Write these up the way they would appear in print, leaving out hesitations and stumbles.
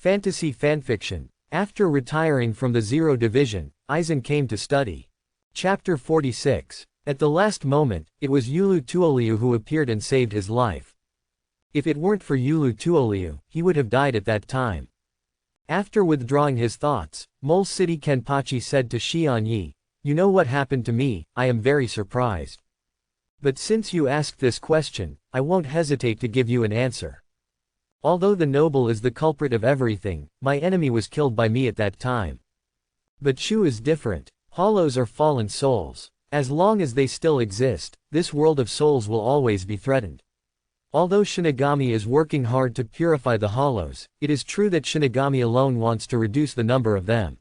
Fantasy fanfiction. After retiring from the Zero Division, Aizen came to study. Chapter 46. At the last moment, it was Yulu Tuoliu who appeared and saved his life. If it weren't for Yulu Tuoliu, he would have died at that time. After withdrawing his thoughts, Mole City Kenpachi said to Xian Yi, "You know what happened to me, I am very surprised. But since you asked this question, I won't hesitate to give you an answer. Although the noble is the culprit of everything, my enemy was killed by me at that time. But Shu is different. Hollows are fallen souls. As long as they still exist, this world of souls will always be threatened. Although Shinigami is working hard to purify the hollows, it is true that Shinigami alone wants to reduce the number of them.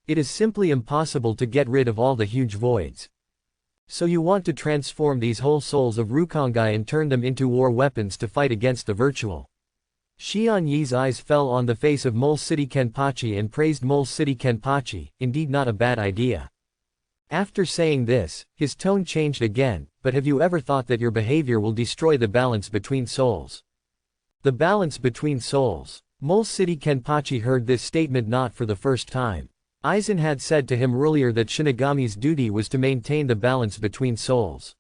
It is simply impossible to get rid of all the huge voids. So you want to transform these whole souls of Rukongai and turn them into war weapons to fight against the virtual." Xian Yi's eyes fell on the face of Mole City Kenpachi and praised Mole City Kenpachi, indeed not a bad idea. After saying this, his tone changed again, "But have you ever thought that your behavior will destroy the balance between souls?" The balance between souls. Mole City Kenpachi heard this statement not for the first time. Aizen had said to him earlier that Shinigami's duty was to maintain the balance between souls.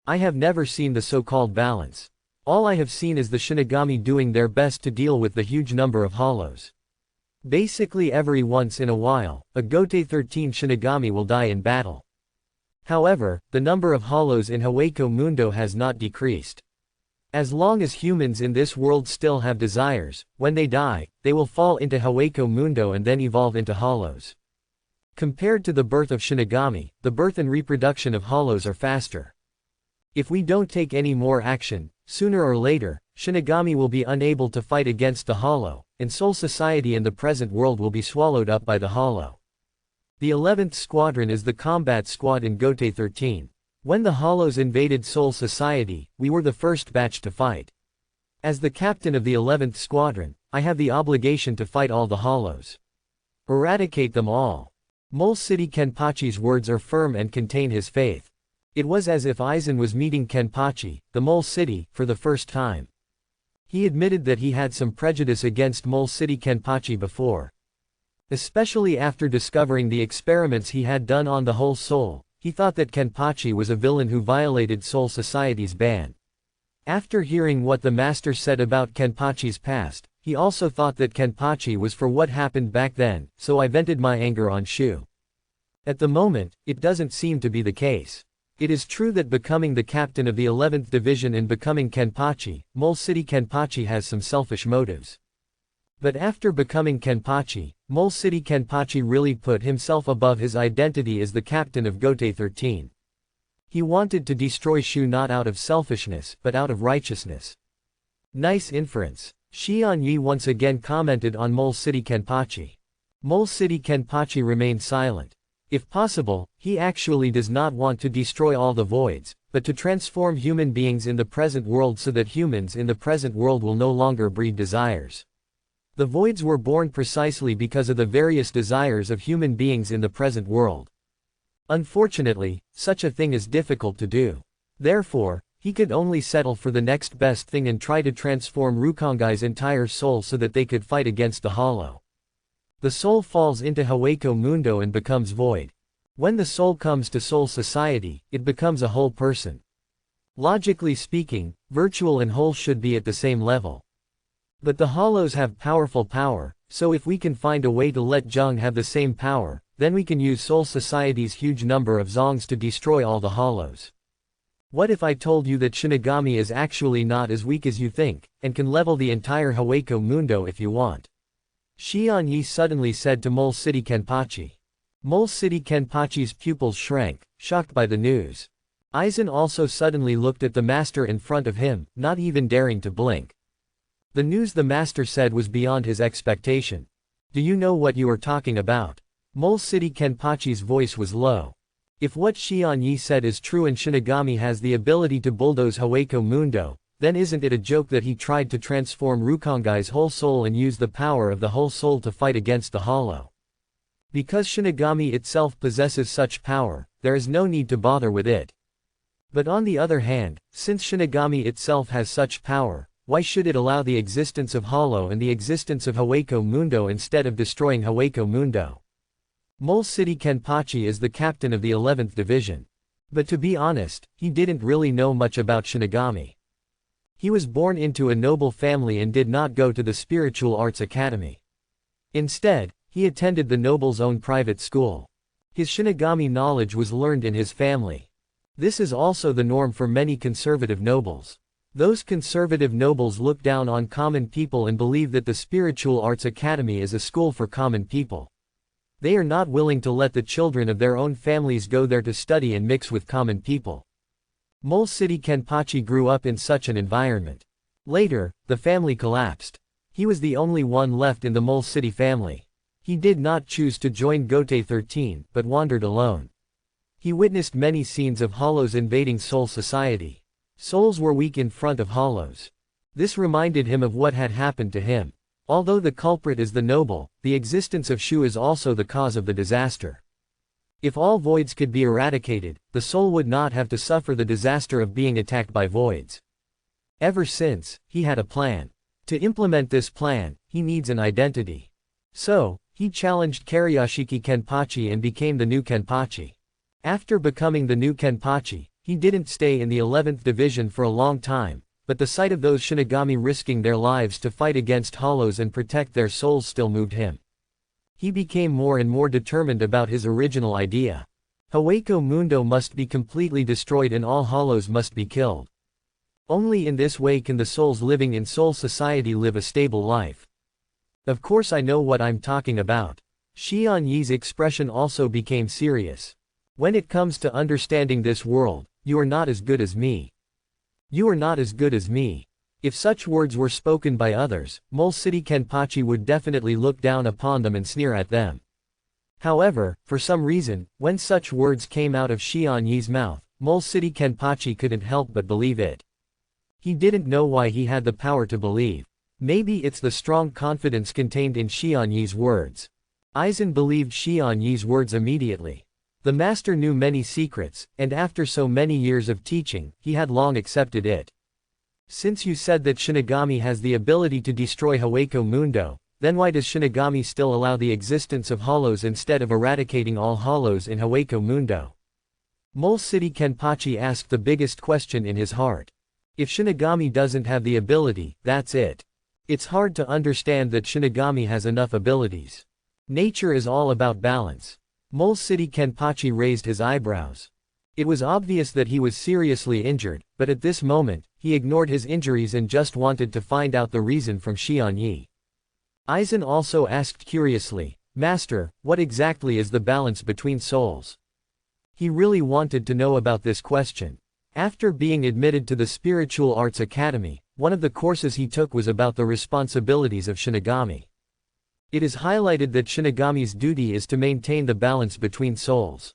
I have never seen the so-called balance. All I have seen is the Shinigami doing their best to deal with the huge number of hollows. Basically every once in a while, a Gote 13 Shinigami will die in battle. However, the number of hollows in Hueco Mundo has not decreased. As long as humans in this world still have desires, when they die, they will fall into Hueco Mundo and then evolve into hollows. Compared to the birth of Shinigami, the birth and reproduction of hollows are faster. If we don't take any more action, sooner or later, Shinigami will be unable to fight against the hollow, and Soul Society in the present world will be swallowed up by the hollow. The 11th Squadron is the combat squad in Gote 13. When the hollows invaded Soul Society, we were the first batch to fight. As the captain of the 11th Squadron, I have the obligation to fight all the hollows. Eradicate them all. Mole City Kenpachi's words are firm and contain his faith. It was as if Aizen was meeting Kenpachi, the Mole City, for the first time. He admitted that he had some prejudice against Mole City Kenpachi before. Especially after discovering the experiments he had done on the whole soul, he thought that Kenpachi was a villain who violated Soul Society's ban. After hearing what the master said about Kenpachi's past, he also thought that Kenpachi was for what happened back then, so I vented my anger on Shu. At the moment, it doesn't seem to be the case. It is true that becoming the captain of the 11th Division and becoming Kenpachi, Mole City Kenpachi has some selfish motives. But after becoming Kenpachi, Mole City Kenpachi really put himself above his identity as the captain of Gote 13. He wanted to destroy Shu not out of selfishness, but out of righteousness. Nice inference. Xian Yi once again commented on Mole City Kenpachi. Mole City Kenpachi remained silent. If possible, he actually does not want to destroy all the voids, but to transform human beings in the present world so that humans in the present world will no longer breed desires. The voids were born precisely because of the various desires of human beings in the present world. Unfortunately, such a thing is difficult to do. Therefore, he could only settle for the next best thing and try to transform Rukongai's entire soul so that they could fight against the hollow. The soul falls into Hueco Mundo and becomes void. When the soul comes to Soul Society, it becomes a whole person. Logically speaking, virtual and whole should be at the same level. But the hollows have powerful power, so if we can find a way to let Zheng have the same power, then we can use Soul Society's huge number of Zongs to destroy all the hollows. What if I told you that Shinigami is actually not as weak as you think, and can level the entire Hueco Mundo if you want? Xian Yi suddenly said to Mole City Kenpachi. Mole City Kenpachi's pupils shrank, shocked by the news. Aizen also suddenly looked at the master in front of him, not even daring to blink. The news the master said was beyond his expectation. Do you know what you are talking about? Mole City Kenpachi's voice was low. If what Xian Yi said is true and Shinigami has the ability to bulldoze Hueco Mundo, then isn't it a joke that he tried to transform Rukongai's whole soul and use the power of the whole soul to fight against the hollow? Because Shinigami itself possesses such power, there is no need to bother with it. But on the other hand, since Shinigami itself has such power, Why should it allow the existence of Hollow and the existence of Hawako Mundo instead of destroying Hawako Mundo? Mole City Kenpachi is the captain of the 11th Division. But to be honest, he didn't really know much about Shinigami. He was born into a noble family and did not go to the Spiritual Arts Academy. Instead, he attended the noble's own private school. His Shinigami knowledge was learned in his family. This is also the norm for many conservative nobles. Those conservative nobles look down on common people and believe that the Spiritual Arts Academy is a school for common people. They are not willing to let the children of their own families go there to study and mix with common people. Mole City Kenpachi grew up in such an environment. Later, the family collapsed. He was the only one left in the Mole City family. He did not choose to join Gote 13, but wandered alone. He witnessed many scenes of Hollows invading Soul Society. Souls were weak in front of Hollows. This reminded him of what had happened to him. Although the culprit is the noble, the existence of Shu is also the cause of the disaster. If all voids could be eradicated, the soul would not have to suffer the disaster of being attacked by voids. Ever since, he had a plan. To implement this plan, he needs an identity. So, he challenged Karyashiki Kenpachi and became the new Kenpachi. After becoming the new Kenpachi, he didn't stay in the 11th Division for a long time, but the sight of those Shinigami risking their lives to fight against Hollows and protect their souls still moved him. He became more and more determined about his original idea. Hawako Mundo must be completely destroyed and all Hollows must be killed. Only in this way can the souls living in Soul Society live a stable life. Of course I know what I'm talking about. Xian Yi's expression also became serious. When it comes to understanding this world, you are not as good as me. You are not as good as me. If such words were spoken by others, Mole City Kenpachi would definitely look down upon them and sneer at them. However, for some reason, when such words came out of Xian Yi's mouth, Mole City Kenpachi couldn't help but believe it. He didn't know why he had the power to believe. Maybe it's the strong confidence contained in Xian Yi's words. Aizen believed Xian Yi's words immediately. The master knew many secrets, and after so many years of teaching, he had long accepted it. Since you said that Shinigami has the ability to destroy Hawako Mundo, then why does Shinigami still allow the existence of Hollows instead of eradicating all Hollows in Hawako Mundo? Mole City Kenpachi asked the biggest question in his heart. If Shinigami doesn't have the ability, that's it. It's hard to understand that Shinigami has enough abilities. Nature is all about balance. Mole City Kenpachi raised his eyebrows. It was obvious that he was seriously injured, but at this moment, he ignored his injuries and just wanted to find out the reason from Xian Yi. Aizen also asked curiously, "Master, what exactly is the balance between souls?" He really wanted to know about this question. After being admitted to the Spiritual Arts Academy, one of the courses he took was about the responsibilities of Shinigami. It is highlighted that Shinigami's duty is to maintain the balance between souls.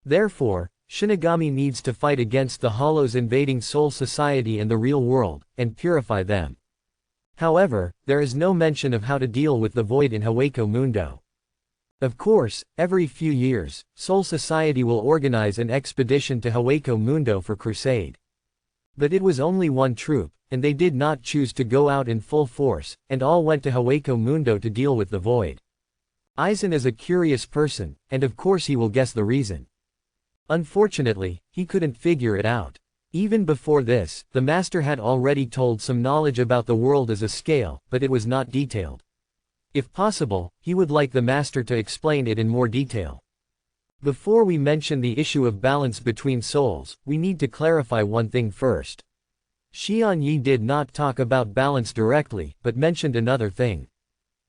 Therefore, Shinigami needs to fight against the Hollows invading Soul Society and the real world, and purify them. However, there is no mention of how to deal with the void in Hawako Mundo. Of course, every few years, Soul Society will organize an expedition to Hawako Mundo for crusade. But it was only one troop, and they did not choose to go out in full force, and all went to Hawako Mundo to deal with the void. Aizen is a curious person, and of course he will guess the reason. Unfortunately, he couldn't figure it out. Even before this, the master had already told some knowledge about the world as a scale, but it was not detailed. If possible, he would like the master to explain it in more detail. Before we mention the issue of balance between souls, we need to clarify one thing first. Xian Yi did not talk about balance directly, but mentioned another thing.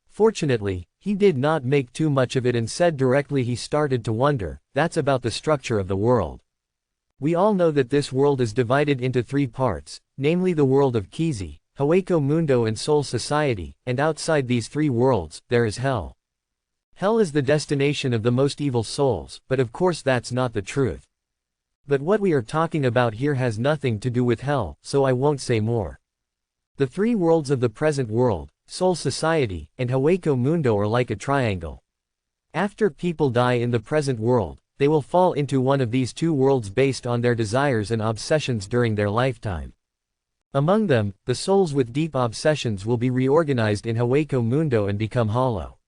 Fortunately, he did not make too much of it and said directly he started to wonder, that's about the structure of the world. We all know that this world is divided into three parts, namely the world of Kizi, Hawako Mundo and Soul Society, and outside these three worlds, there is Hell. Hell is the destination of the most evil souls, but of course that's not the truth. But what we are talking about here has nothing to do with Hell, so I won't say more. The three worlds of the present world, Soul Society, and Hawako Mundo are like a triangle. After people die in the present world, they will fall into one of these two worlds based on their desires and obsessions during their lifetime. Among them, the souls with deep obsessions will be reorganized in Hueco Mundo and become hollow.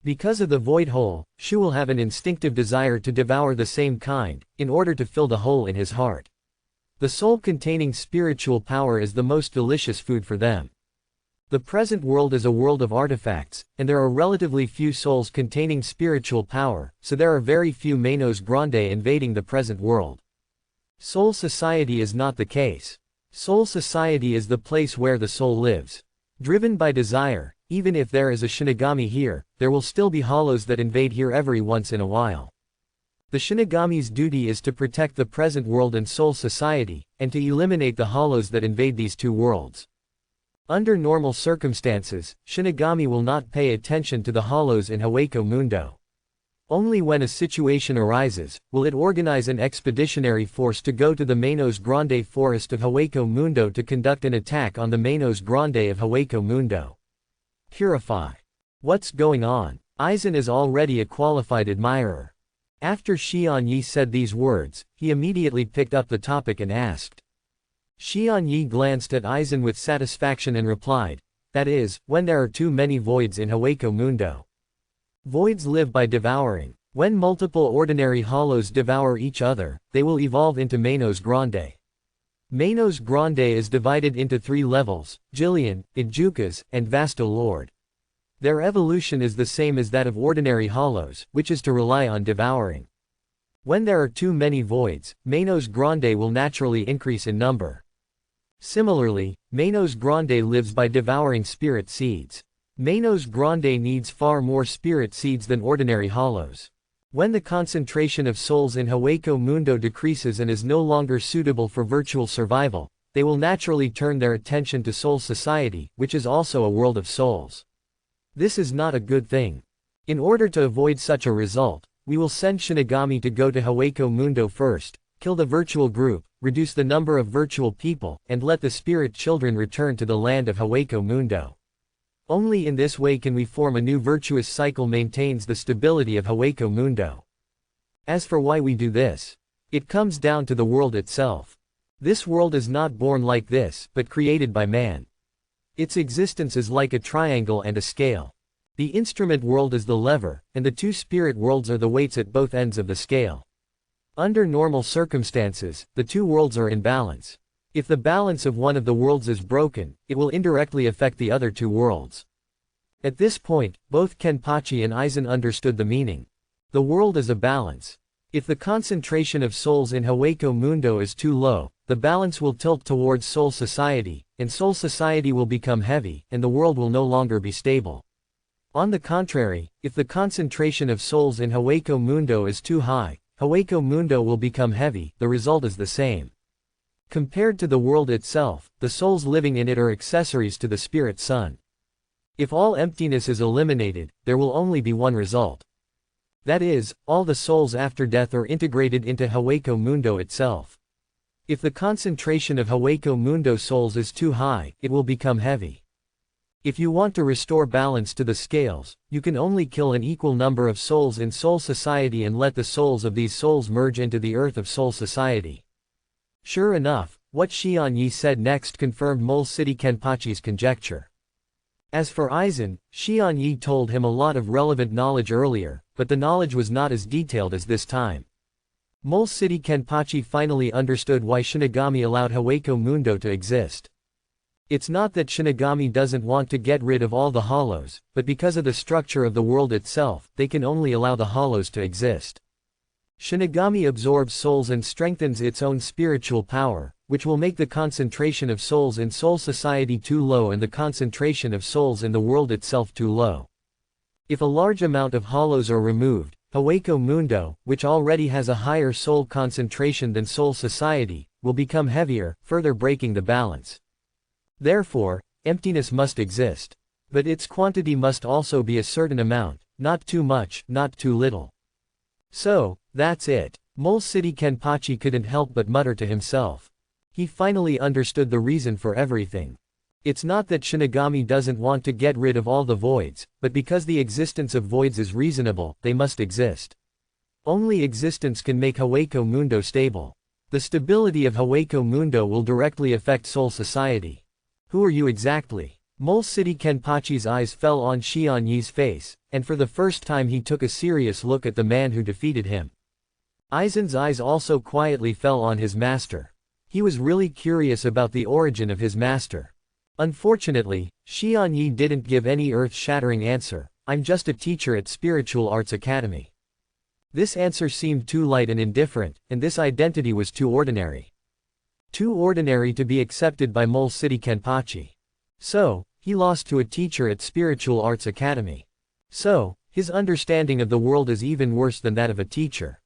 Because of the void hole, Shu will have an instinctive desire to devour the same kind, in order to fill the hole in his heart. The soul containing spiritual power is the most delicious food for them. The present world is a world of artifacts, and there are relatively few souls containing spiritual power, so there are very few Manos Grande invading the present world. Soul Society is not the case. Soul Society is the place where the soul lives. Driven by desire, even if there is a Shinigami here, there will still be hollows that invade here every once in a while. The Shinigami's duty is to protect the present world and Soul Society, and to eliminate the hollows that invade these two worlds. Under normal circumstances, Shinigami will not pay attention to the hollows in Hueco Mundo. Only when a situation arises, will it organize an expeditionary force to go to the Manos Grande forest of Hueco Mundo to conduct an attack on the Manos Grande of Hueco Mundo. Purify. What's going on? Aizen is already a qualified admirer. After Xian Yi said these words, he immediately picked up the topic and asked. Xian Yi glanced at Aizen with satisfaction and replied, that is, when there are too many voids in Hueco Mundo. Voids live by devouring. When multiple ordinary hollows devour each other, they will evolve into Manos Grande. Manos Grande is divided into 3 levels, Jillian, Ijukas, and Vasto Lord. Their evolution is the same as that of ordinary hollows, which is to rely on devouring. When there are too many voids, Manos Grande will naturally increase in number. Similarly, Manos Grande lives by devouring spirit seeds. Manos Grande needs far more spirit seeds than ordinary hollows. When the concentration of souls in Hueco Mundo decreases and is no longer suitable for virtual survival, they will naturally turn their attention to Soul Society, which is also a world of souls. This is not a good thing. In order to avoid such a result, we will send Shinigami to go to Hueco Mundo first, kill the virtual group, reduce the number of virtual people, and let the spirit children return to the land of Hueco Mundo. Only in this way can we form a new virtuous cycle maintains the stability of Hueco Mundo. As for why we do this, it comes down to the world itself. This world is not born like this, but created by man. Its existence is like a triangle and a scale. The instrument world is the lever, and the 2 spirit worlds are the weights at both ends of the scale. Under normal circumstances, the 2 worlds are in balance. If the balance of one of the worlds is broken, it will indirectly affect the other 2 worlds. At this point, both Kenpachi and Aizen understood the meaning. The world is a balance. If the concentration of souls in Hueco Mundo is too low, the balance will tilt towards Soul Society, and Soul Society will become heavy, and the world will no longer be stable. On the contrary, if the concentration of souls in Hueco Mundo is too high, Hueco Mundo will become heavy, the result is the same. Compared to the world itself, the souls living in it are accessories to the spirit sun. If all emptiness is eliminated, there will only be one result. That is, all the souls after death are integrated into Hueco Mundo itself. If the concentration of Hueco Mundo souls is too high, it will become heavy. If you want to restore balance to the scales, you can only kill an equal number of souls in Soul Society and let the souls of these souls merge into the earth of Soul Society. Sure enough, what Xian Yi said next confirmed Mole City Kenpachi's conjecture. As for Aizen, Xian Yi told him a lot of relevant knowledge earlier, but the knowledge was not as detailed as this time. Mole City Kenpachi finally understood why Shinigami allowed Hueco Mundo to exist. It's not that Shinigami doesn't want to get rid of all the hollows, but because of the structure of the world itself, they can only allow the hollows to exist. Shinigami absorbs souls and strengthens its own spiritual power, which will make the concentration of souls in Soul Society too low and the concentration of souls in the world itself too low. If a large amount of hollows are removed, Hueco Mundo, which already has a higher soul concentration than Soul Society, will become heavier, further breaking the balance. Therefore, emptiness must exist. But its quantity must also be a certain amount, not too much, not too little. So, that's it. Mole City Kenpachi couldn't help but mutter to himself. He finally understood the reason for everything. It's not that Shinigami doesn't want to get rid of all the voids, but because the existence of voids is reasonable, they must exist. Only existence can make Hueco Mundo stable. The stability of Hawako Mundo will directly affect Soul Society. Who are you exactly? Mole City Kenpachi's eyes fell on Xian Yi's face, and for the first time he took a serious look at the man who defeated him. Aizen's eyes also quietly fell on his master. He was really curious about the origin of his master. Unfortunately, Xian Yi didn't give any earth-shattering answer. I'm just a teacher at Spiritual Arts Academy. This answer seemed too light and indifferent, and this identity was too ordinary. Too ordinary to be accepted by Mole City Kenpachi. So, he lost to a teacher at Spiritual Arts Academy. So, his understanding of the world is even worse than that of a teacher.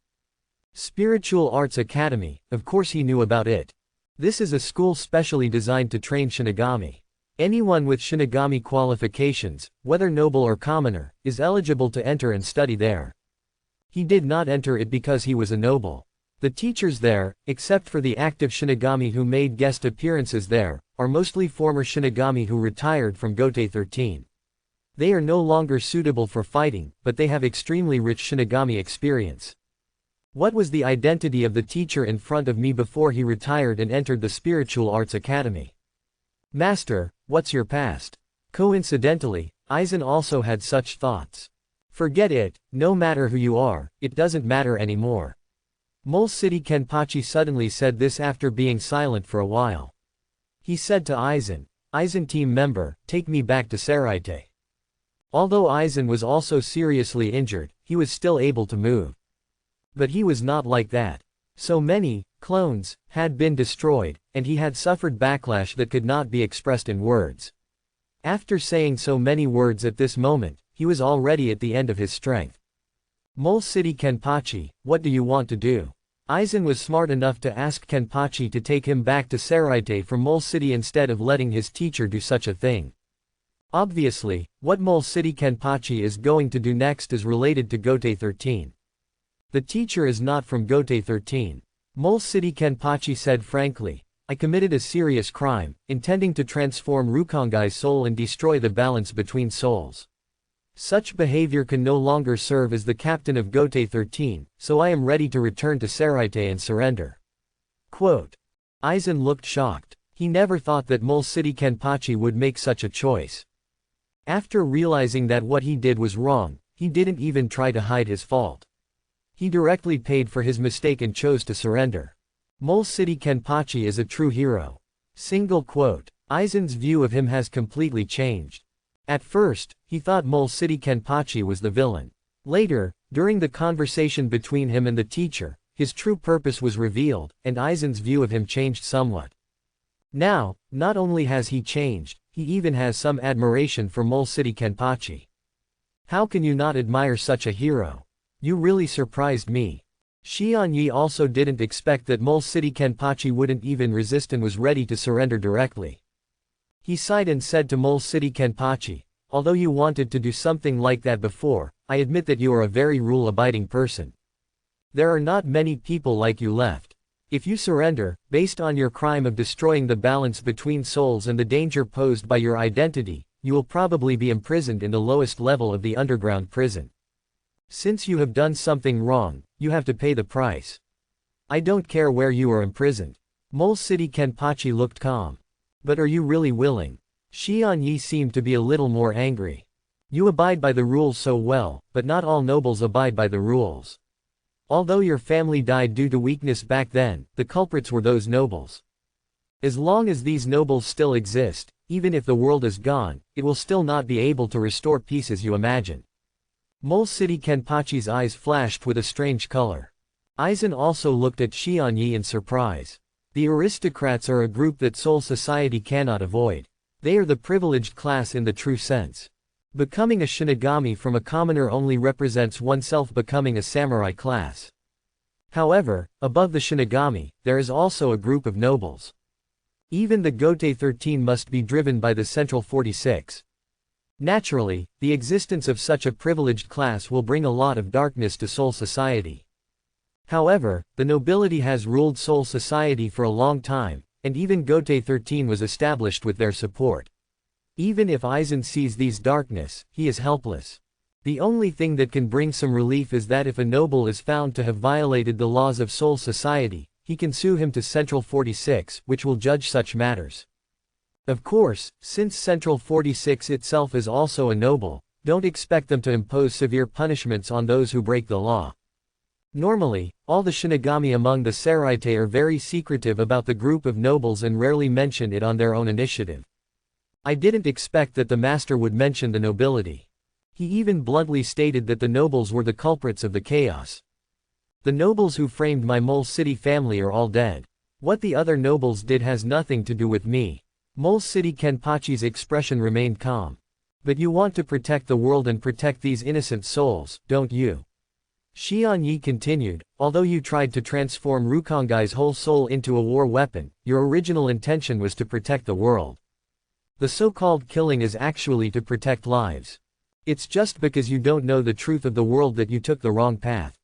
Spiritual Arts Academy, of course he knew about it. This is a school specially designed to train Shinigami. Anyone with Shinigami qualifications, whether noble or commoner, is eligible to enter and study there. He did not enter it because he was a noble. The teachers there, except for the active Shinigami who made guest appearances there, are mostly former Shinigami who retired from Gotei 13. They are no longer suitable for fighting, but they have extremely rich Shinigami experience. What was the identity of the teacher in front of me before he retired and entered the Spiritual Arts Academy? Master, what's your past? Coincidentally, Aizen also had such thoughts. Forget it, no matter who you are, it doesn't matter anymore. Mole City Kenpachi suddenly said this after being silent for a while. He said to Aizen, Aizen team member, take me back to Saraite. Although Aizen was also seriously injured, he was still able to move. But he was not like that. So many clones had been destroyed, and he had suffered backlash that could not be expressed in words. After saying so many words at this moment, he was already at the end of his strength. Mole City Kenpachi, what do you want to do? Aizen was smart enough to ask Kenpachi to take him back to Saraite from Mole City instead of letting his teacher do such a thing. Obviously, what Mole City Kenpachi is going to do next is related to Gotei 13. The teacher is not from Gotei 13. Mole City Kenpachi said frankly, I committed a serious crime, intending to transform Rukongai's soul and destroy the balance between souls. Such behavior can no longer serve as the captain of Gotei 13, so I am ready to return to Saraite and surrender. Quote. Aizen looked shocked. He never thought that Mole City Kenpachi would make such a choice. After realizing that what he did was wrong, he didn't even try to hide his fault. He directly paid for his mistake and chose to surrender. Mole City Kenpachi is a true hero. Single quote. Aizen's view of him has completely changed. At first, he thought Mole City Kenpachi was the villain. Later, during the conversation between him and the teacher, his true purpose was revealed, and Aizen's view of him changed somewhat. Now, not only has he changed, he even has some admiration for Mole City Kenpachi. How can you not admire such a hero? You really surprised me. Xian Yi also didn't expect that Mole City Kenpachi wouldn't even resist and was ready to surrender directly. He sighed and said to Mole City Kenpachi, although you wanted to do something like that before, I admit that you are a very rule-abiding person. There are not many people like you left. If you surrender, based on your crime of destroying the balance between souls and the danger posed by your identity, you will probably be imprisoned in the lowest level of the underground prison. Since you have done something wrong, you have to pay the price. I don't care where you are imprisoned. Mole City Kenpachi looked calm. But are you really willing? Xian Yi seemed to be a little more angry. You abide by the rules so well, but not all nobles abide by the rules. Although your family died due to weakness back then, the culprits were those nobles. As long as these nobles still exist, even if the world is gone, it will still not be able to restore peace as you imagine. Mole City Kenpachi's eyes flashed with a strange color. Aizen also looked at Xian Yi in surprise. The aristocrats are a group that Soul Society cannot avoid. They are the privileged class in the true sense. Becoming a Shinigami from a commoner only represents oneself becoming a samurai class. However, above the Shinigami, there is also a group of nobles. Even the Gotei 13 must be driven by the Central 46. Naturally, the existence of such a privileged class will bring a lot of darkness to Soul Society. However, the nobility has ruled Soul Society for a long time, and even Gotei 13 was established with their support. Even if Aizen sees these darkness, he is helpless. The only thing that can bring some relief is that if a noble is found to have violated the laws of Soul Society, he can sue him to Central 46, which will judge such matters. Of course, since Central 46 itself is also a noble, don't expect them to impose severe punishments on those who break the law. Normally, all the Shinigami among the Seraite are very secretive about the group of nobles and rarely mention it on their own initiative. I didn't expect that the master would mention the nobility. He even bluntly stated that the nobles were the culprits of the chaos. The nobles who framed my Mole City family are all dead. What the other nobles did has nothing to do with me. Mole City Kenpachi's expression remained calm. But you want to protect the world and protect these innocent souls, don't you? Xian Yi continued, although you tried to transform Rukongai's whole soul into a war weapon, your original intention was to protect the world. The so-called killing is actually to protect lives. It's just because you don't know the truth of the world that you took the wrong path.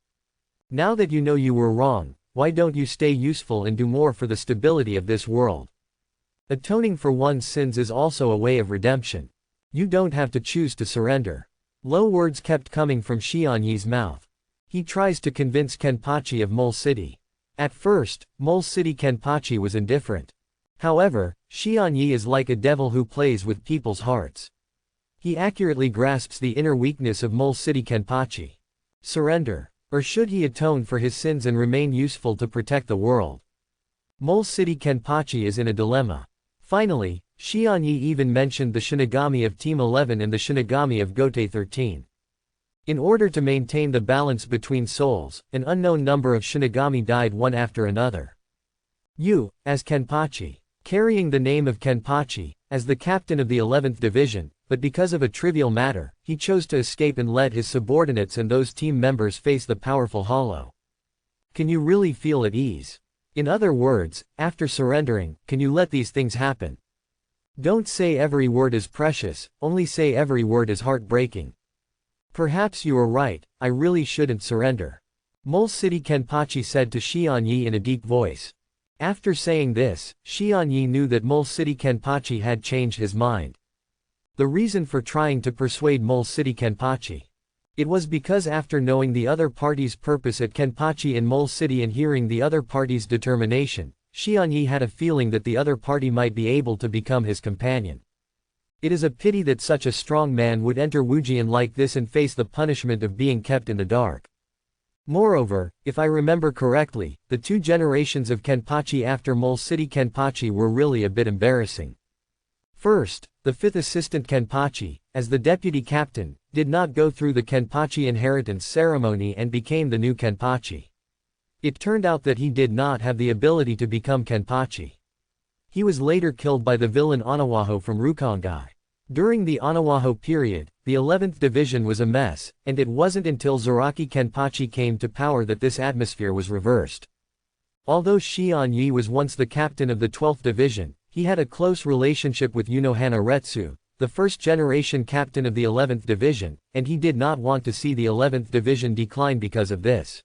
Now that you know you were wrong, why don't you stay useful and do more for the stability of this world? Atoning for one's sins is also a way of redemption. You don't have to choose to surrender. Low words kept coming from Xian Yi's mouth. He tries to convince Kenpachi of Mole City. At first, Mole City Kenpachi was indifferent. However, Xian Yi is like a devil who plays with people's hearts. He accurately grasps the inner weakness of Mole City Kenpachi. Surrender. Or should he atone for his sins and remain useful to protect the world? Mole City Kenpachi is in a dilemma. Finally, Xian Yi even mentioned the Shinigami of Team 11 and the Shinigami of Gote 13. In order to maintain the balance between souls, an unknown number of Shinigami died one after another. You, as Kenpachi, carrying the name of Kenpachi, as the captain of the 11th Division, but because of a trivial matter, he chose to escape and let his subordinates and those team members face the powerful Hollow. Can you really feel at ease? In other words, after surrendering, can you let these things happen? Don't say every word is precious, only say every word is heartbreaking. Perhaps you are right, I really shouldn't surrender. Mole City Kenpachi said to Xian Yi in a deep voice. After saying this, Xian Yi knew that Mole City Kenpachi had changed his mind. The reason for trying to persuade Mole City Kenpachi. It was because after knowing the other party's purpose at Kenpachi in Mole City and hearing the other party's determination, Xian Yi had a feeling that the other party might be able to become his companion. It is a pity that such a strong man would enter Wujian like this and face the punishment of being kept in the dark. Moreover, if I remember correctly, the two generations of Kenpachi after Mole City Kenpachi were really a bit embarrassing. First, the 5th assistant Kenpachi, as the deputy captain, did not go through the Kenpachi inheritance ceremony and became the new Kenpachi. It turned out that he did not have the ability to become Kenpachi. He was later killed by the villain Anawaho from Rukongai. During the Anawaho period, the 11th Division was a mess, and it wasn't until Zaraki Kenpachi came to power that this atmosphere was reversed. Although Xian Yi was once the captain of the 12th Division, he had a close relationship with Unohana Retsu, the first-generation captain of the 11th Division, and he did not want to see the 11th Division decline because of this.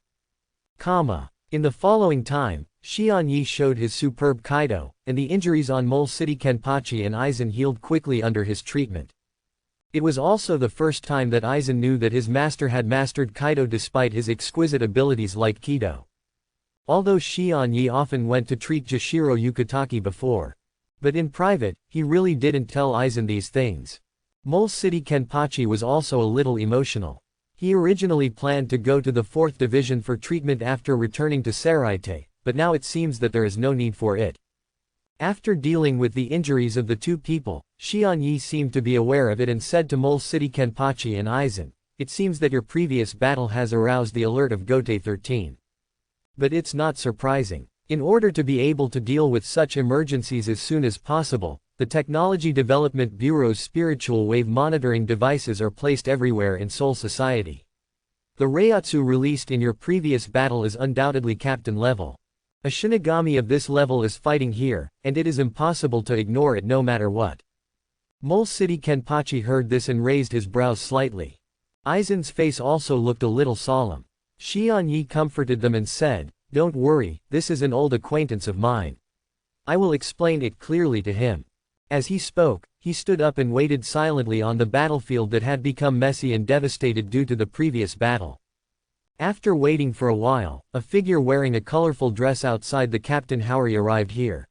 In the following time, Xian Yi showed his superb Kaido, and the injuries on Mole City Kenpachi and Aizen healed quickly under his treatment. It was also the first time that Aizen knew that his master had mastered Kaido despite his exquisite abilities like Kido. Although Xian Yi often went to treat Jashiro Yukitaki before. But in private, he really didn't tell Aizen these things. Mole City Kenpachi was also a little emotional. He originally planned to go to the 4th Division for treatment after returning to Seraite, but now it seems that there is no need for it. After dealing with the injuries of the two people, Xian Yi seemed to be aware of it and said to Mole City Kenpachi and Aizen, "It seems that your previous battle has aroused the alert of Gote 13. But it's not surprising. In order to be able to deal with such emergencies as soon as possible, the Technology Development Bureau's spiritual wave monitoring devices are placed everywhere in Soul Society. The Reiatsu released in your previous battle is undoubtedly captain level. A Shinigami of this level is fighting here, and it is impossible to ignore it no matter what." Mole City Kenpachi heard this and raised his brows slightly. Aizen's face also looked a little solemn. Xian Yi comforted them and said, "Don't worry, this is an old acquaintance of mine. I will explain it clearly to him." As he spoke, he stood up and waited silently on the battlefield that had become messy and devastated due to the previous battle. After waiting for a while, a figure wearing a colorful dress outside the Captain Howery arrived here.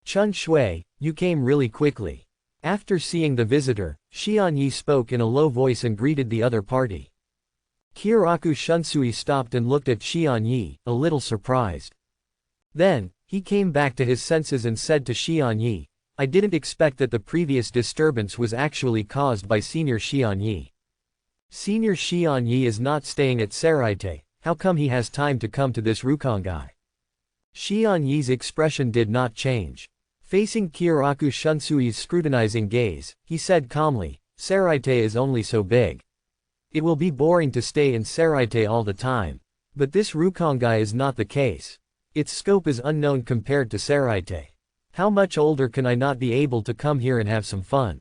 Chun Shui, you came really quickly. After seeing the visitor, Xian Yi spoke in a low voice and greeted the other party. Kyoraku Shunsui stopped and looked at Xian Yi, a little surprised. Then, he came back to his senses and said to Xian Yi, I didn't expect that the previous disturbance was actually caused by Senior Xian Yi. Senior Xian Yi is not staying at Seraite, how come he has time to come to this Rukongai? Xian Yi's expression did not change. Facing Kyoraku Shunsui's scrutinizing gaze, he said calmly, Seraite is only so big. It will be boring to stay in Seraite all the time. But this Rukongai is not the case. Its scope is unknown compared to Seraite. How much older can I not be able to come here and have some fun?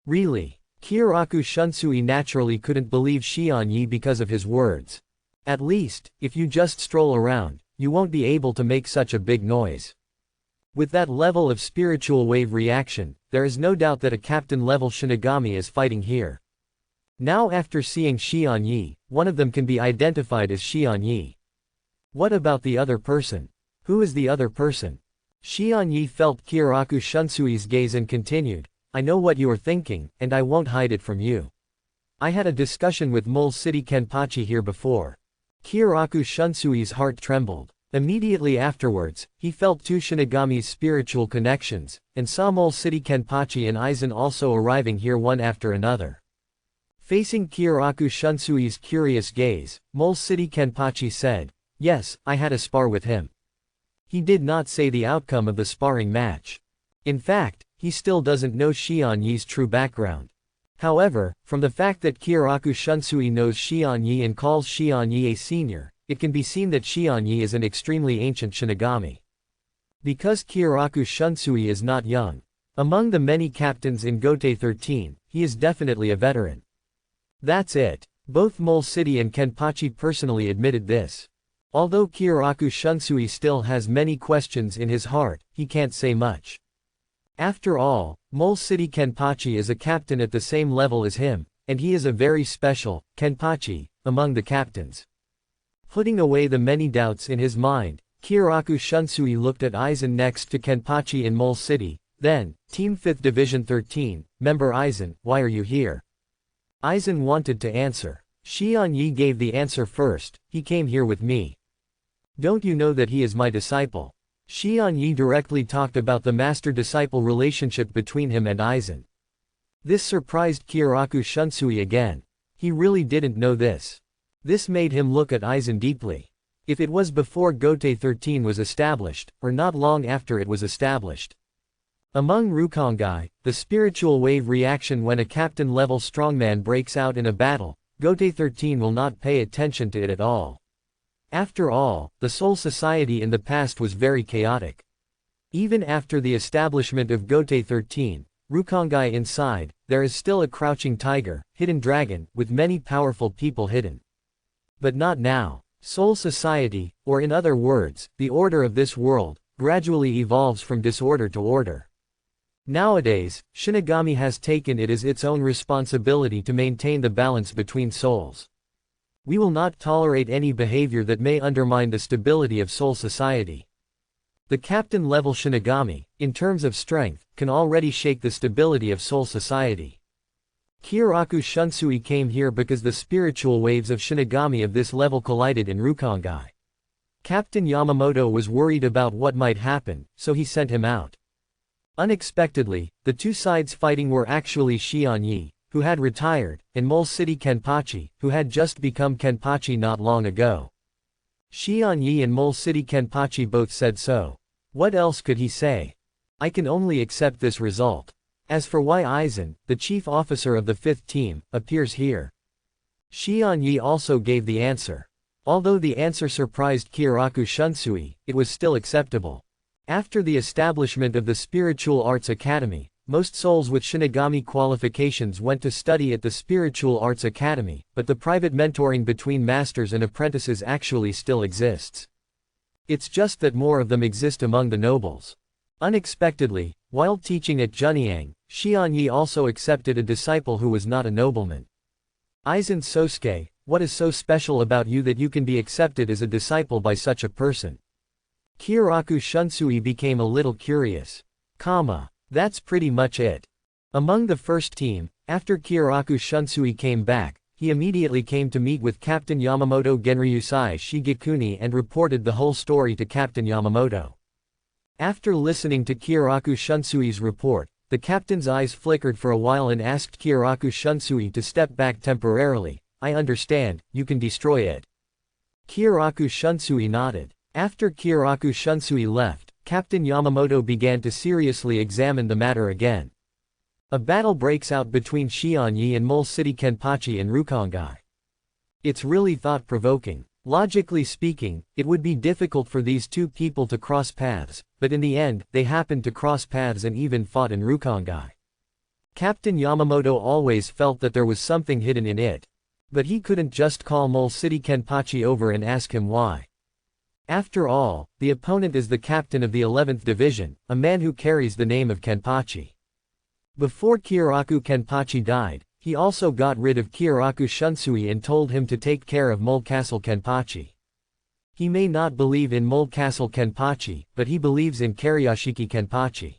Really? Kyoraku Shunsui naturally couldn't believe Xian Yi because of his words. At least, if you just stroll around, you won't be able to make such a big noise. With that level of spiritual wave reaction, there is no doubt that a captain-level Shinigami is fighting here. Now after seeing Xian Yi, one of them can be identified as Xian Yi. What about the other person? Who is the other person? Xian Yi felt Kyoraku Shunsui's gaze and continued, I know what you are thinking, and I won't hide it from you. I had a discussion with Mole City Kenpachi here before. Kyoraku Shunsui's heart trembled. Immediately afterwards, he felt two Shinigami's spiritual connections, and saw Mole City Kenpachi and Aizen also arriving here one after another. Facing Kyoraku Shunsui's curious gaze, Mole City Kenpachi said, Yes, I had a spar with him. He did not say the outcome of the sparring match. In fact, he still doesn't know Xian Yi's true background. However, from the fact that Kyoraku Shunsui knows Xian Yi and calls Xian Yi a senior, it can be seen that Xian Yi is an extremely ancient Shinigami. Because Kyoraku Shunsui is not young. Among the many captains in Gotei 13, he is definitely a veteran. That's it. Both Mole City and Kenpachi personally admitted this. Although Kyoraku Shunsui still has many questions in his heart, he can't say much. After all, Mole City Kenpachi is a captain at the same level as him, and he is a very special, Kenpachi, among the captains. Putting away the many doubts in his mind, Kyoraku Shunsui looked at Aizen next to Kenpachi in Mole City, then, Team 5th Division 13, Member Aizen, why are you here? Aizen wanted to answer. Xian Yi gave the answer first, he came here with me. Don't you know that he is my disciple? Xian Yi directly talked about the master-disciple relationship between him and Aizen. This surprised Kyoraku Shunsui again. He really didn't know this. This made him look at Aizen deeply. If it was before Gotei 13 was established, or not long after it was established. Among Rukongai, the spiritual wave reaction when a captain-level strongman breaks out in a battle, Gotei 13 will not pay attention to it at all. After all, the Soul Society in the past was very chaotic. Even after the establishment of Gotei 13, Rukongai inside, there is still a crouching tiger, hidden dragon, with many powerful people hidden. But not now. Soul Society, or in other words, the order of this world, gradually evolves from disorder to order. Nowadays, Shinigami has taken it as its own responsibility to maintain the balance between souls. We will not tolerate any behavior that may undermine the stability of Soul Society. The captain-level Shinigami, in terms of strength, can already shake the stability of Soul Society. Kyoraku Shunsui came here because the spiritual waves of Shinigami of this level collided in Rukongai. Captain Yamamoto was worried about what might happen, so he sent him out. Unexpectedly, the two sides fighting were actually Xian Yi, who had retired, and Mole City Kenpachi, who had just become Kenpachi not long ago. Xian Yi and Mole City Kenpachi both said so. What else could he say? I can only accept this result. As for why Aizen, the chief officer of the 5th team, appears here. Xian Yi also gave the answer. Although the answer surprised Kyoraku Shunsui, it was still acceptable. After the establishment of the Spiritual Arts Academy, most souls with Shinigami qualifications went to study at the Spiritual Arts Academy, but the private mentoring between masters and apprentices actually still exists. It's just that more of them exist among the nobles. Unexpectedly, while teaching at Junyang, Xian Yi also accepted a disciple who was not a nobleman. Aizen Sosuke, what is so special about you that you can be accepted as a disciple by such a person? Kyoraku Shunsui became a little curious. That's pretty much it. Among the first team, after Kyoraku Shunsui came back, he immediately came to meet with Captain Yamamoto Genryusai Shigekuni and reported the whole story to Captain Yamamoto. After listening to Kyoraku Shunsui's report, the captain's eyes flickered for a while and asked Kyoraku Shunsui to step back temporarily. I understand, you can destroy it. Kyoraku Shunsui nodded. After Kyoraku Shunsui left, Captain Yamamoto began to seriously examine the matter again. A battle breaks out between Shion-yi and Mole City Kenpachi in Rukongai. It's really thought-provoking. Logically speaking, it would be difficult for these two people to cross paths, but in the end, they happened to cross paths and even fought in Rukongai. Captain Yamamoto always felt that there was something hidden in it. But he couldn't just call Mole City Kenpachi over and ask him why. After all, the opponent is the captain of the 11th Division, a man who carries the name of Kenpachi. Before Kyoraku Kenpachi died, he also got rid of Kyoraku Shunsui and told him to take care of Mole Castle Kenpachi. He may not believe in Mole Castle Kenpachi, but he believes in Karyashiki Kenpachi.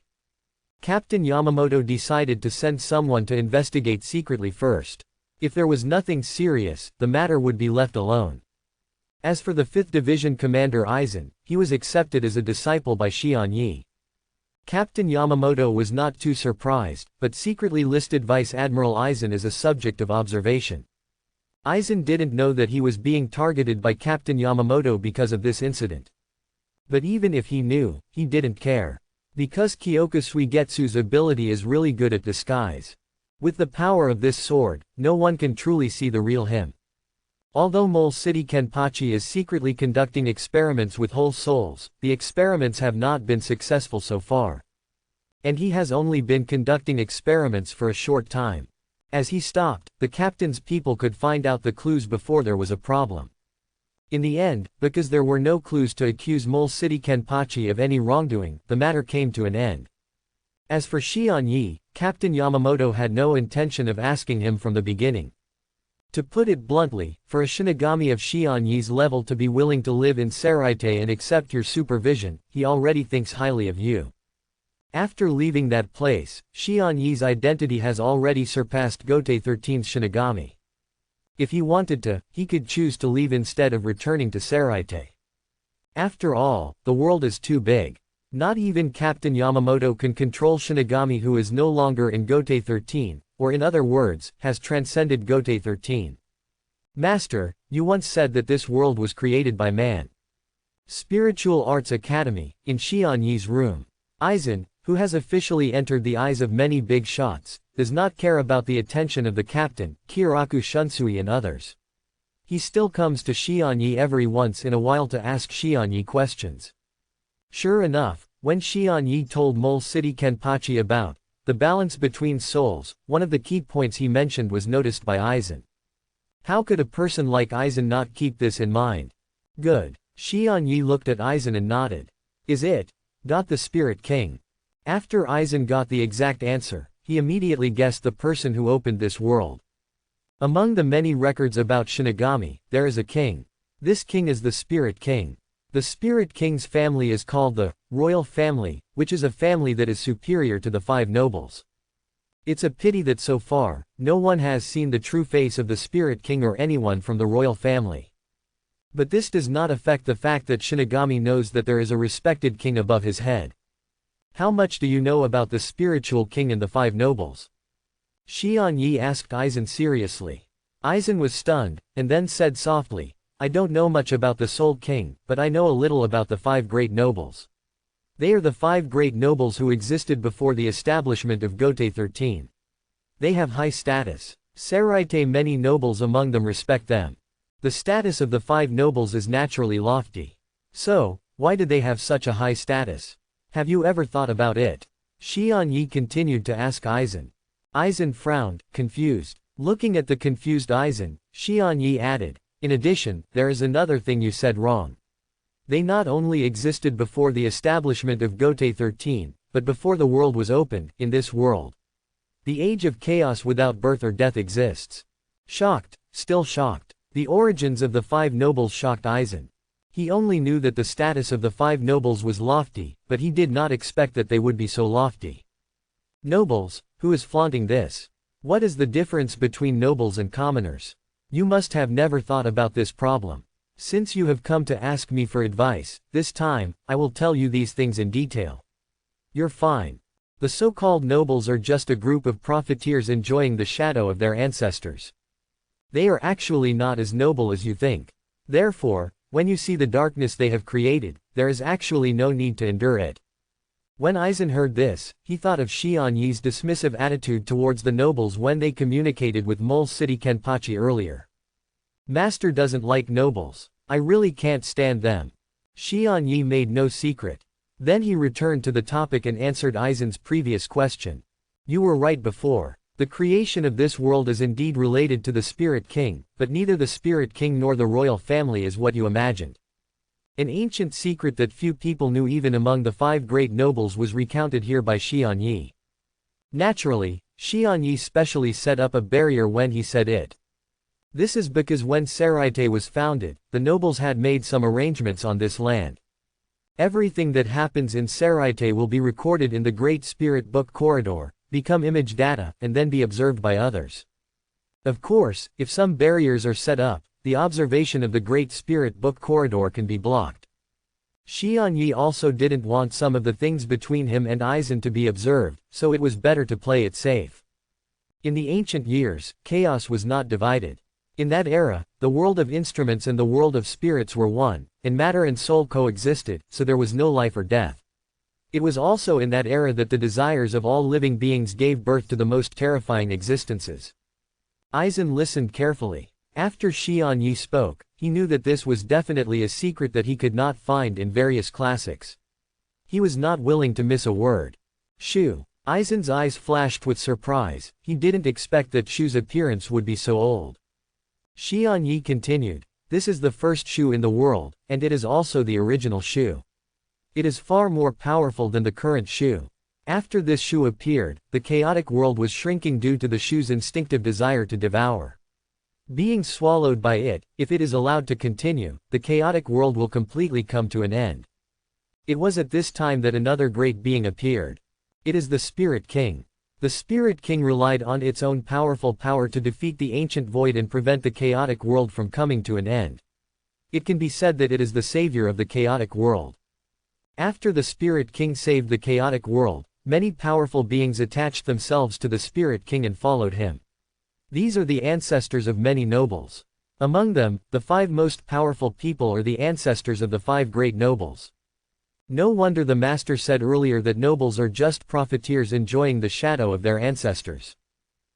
Captain Yamamoto decided to send someone to investigate secretly first. If there was nothing serious, the matter would be left alone. As for the 5th Division Commander Aizen, he was accepted as a disciple by Shion-yi. Captain Yamamoto was not too surprised, but secretly listed Vice Admiral Aizen as a subject of observation. Aizen didn't know that he was being targeted by Captain Yamamoto because of this incident. But even if he knew, he didn't care. Because Kyoku Suigetsu's ability is really good at disguise. With the power of this sword, no one can truly see the real him. Although Mole City Kenpachi is secretly conducting experiments with whole souls, the experiments have not been successful so far. And he has only been conducting experiments for a short time. As he stopped, the captain's people could find out the clues before there was a problem. In the end, because there were no clues to accuse Mole City Kenpachi of any wrongdoing, the matter came to an end. As for Shion-yi, Captain Yamamoto had no intention of asking him from the beginning. To put it bluntly, for a Shinigami of Shion-yi's level to be willing to live in Seraite and accept your supervision, he already thinks highly of you. After leaving that place, Shion-yi's identity has already surpassed Gotei 13's Shinigami. If he wanted to, he could choose to leave instead of returning to Seraite. After all, the world is too big. Not even Captain Yamamoto can control Shinigami who is no longer in Gotei 13, or in other words, has transcended Gotei 13. Master, you once said that this world was created by man. Spiritual Arts Academy, in Shion-yi's room. Aizen, who has officially entered the eyes of many big shots, does not care about the attention of the captain, Kyoraku Shunsui and others. He still comes to Shion-yi every once in a while to ask Shion-yi questions. Sure enough, when Shion-yi told Mole City Kenpachi about the balance between souls, one of the key points he mentioned was noticed by Aizen. How could a person like Aizen not keep this in mind? Good. Shion-yi looked at Aizen and nodded. Is it? The Spirit King. After Aizen got the exact answer, he immediately guessed the person who opened this world. Among the many records about Shinigami, there is a king. This king is the Spirit King. The Spirit King's family is called the Royal Family, which is a family that is superior to the 5 nobles. It's a pity that so far, no one has seen the true face of the Spirit King or anyone from the royal family. But this does not affect the fact that Shinigami knows that there is a respected king above his head. How much do you know about the spiritual king and the 5 nobles? Shion-yi asked Aizen seriously. Aizen was stunned, and then said softly, I don't know much about the Soul King, but I know a little about the 5 great nobles. They are the 5 great nobles who existed before the establishment of Gotei 13. They have high status. Seraite many nobles among them respect them. The status of the 5 nobles is naturally lofty. So, why did they have such a high status? Have you ever thought about it? Shion-yi continued to ask Aizen. Aizen frowned, confused. Looking at the confused Aizen, Shion-yi added, in addition, there is another thing you said wrong. They not only existed before the establishment of Gotei 13, but before the world was opened, in this world. The age of chaos without birth or death exists. Shocked, still shocked. The origins of the five nobles shocked Aizen. He only knew that the status of the five nobles was lofty, but he did not expect that they would be so lofty. Nobles? Who is flaunting this? What is the difference between nobles and commoners? You must have never thought about this problem. Since you have come to ask me for advice, this time, I will tell you these things in detail. You're fine. The so-called nobles are just a group of profiteers enjoying the shadow of their ancestors. They are actually not as noble as you think. Therefore, when you see the darkness they have created, there is actually no need to endure it. When Aizen heard this, he thought of Xian Yi's dismissive attitude towards the nobles when they communicated with Mole City Kenpachi earlier. Master doesn't like nobles. I really can't stand them. Xian Yi made no secret. Then he returned to the topic and answered Aizen's previous question. You were right before. The creation of this world is indeed related to the Spirit King, but neither the Spirit King nor the royal family is what you imagined. An ancient secret that few people knew even among the five great nobles was recounted here by Xian Yi. Naturally, Xian Yi specially set up a barrier when he said it. This is because when Seraite was founded, the nobles had made some arrangements on this land. Everything that happens in Seraite will be recorded in the Great Spirit Book Corridor, become image data, and then be observed by others. Of course, if some barriers are set up, the observation of the Great Spirit Book Corridor can be blocked. Xian Yi also didn't want some of the things between him and Aizen to be observed, so it was better to play it safe. In the ancient years, chaos was not divided. In that era, the world of instruments and the world of spirits were one, and matter and soul coexisted, so there was no life or death. It was also in that era that the desires of all living beings gave birth to the most terrifying existences. Aizen listened carefully. After Xian Yi spoke, he knew that this was definitely a secret that he could not find in various classics. He was not willing to miss a word. Shu. Aizen's eyes flashed with surprise. He didn't expect that Shu's appearance would be so old. Xian Yi continued, this is the first Shu in the world, and it is also the original Shu. It is far more powerful than the current Shu. After this Shu appeared, the chaotic world was shrinking due to the Shu's instinctive desire to devour. Being swallowed by it, if it is allowed to continue, the chaotic world will completely come to an end. It was at this time that another great being appeared. It is the Spirit King. The Spirit King relied on its own powerful power to defeat the ancient void and prevent the chaotic world from coming to an end. It can be said that it is the savior of the chaotic world. After the Spirit King saved the chaotic world, many powerful beings attached themselves to the Spirit King and followed him. These are the ancestors of many nobles. Among them, the five most powerful people are the ancestors of the five great nobles. No wonder the master said earlier that nobles are just profiteers enjoying the shadow of their ancestors.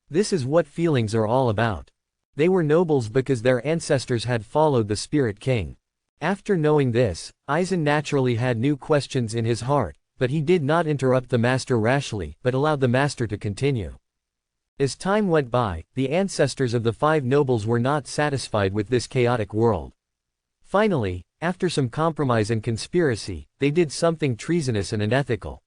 This is what feelings are all about. They were nobles because their ancestors had followed the Spirit King. After knowing this, Aizen naturally had new questions in his heart, but he did not interrupt the master rashly, but allowed the master to continue. As time went by, the ancestors of the five nobles were not satisfied with this chaotic world. Finally, after some compromise and conspiracy, they did something treasonous and unethical.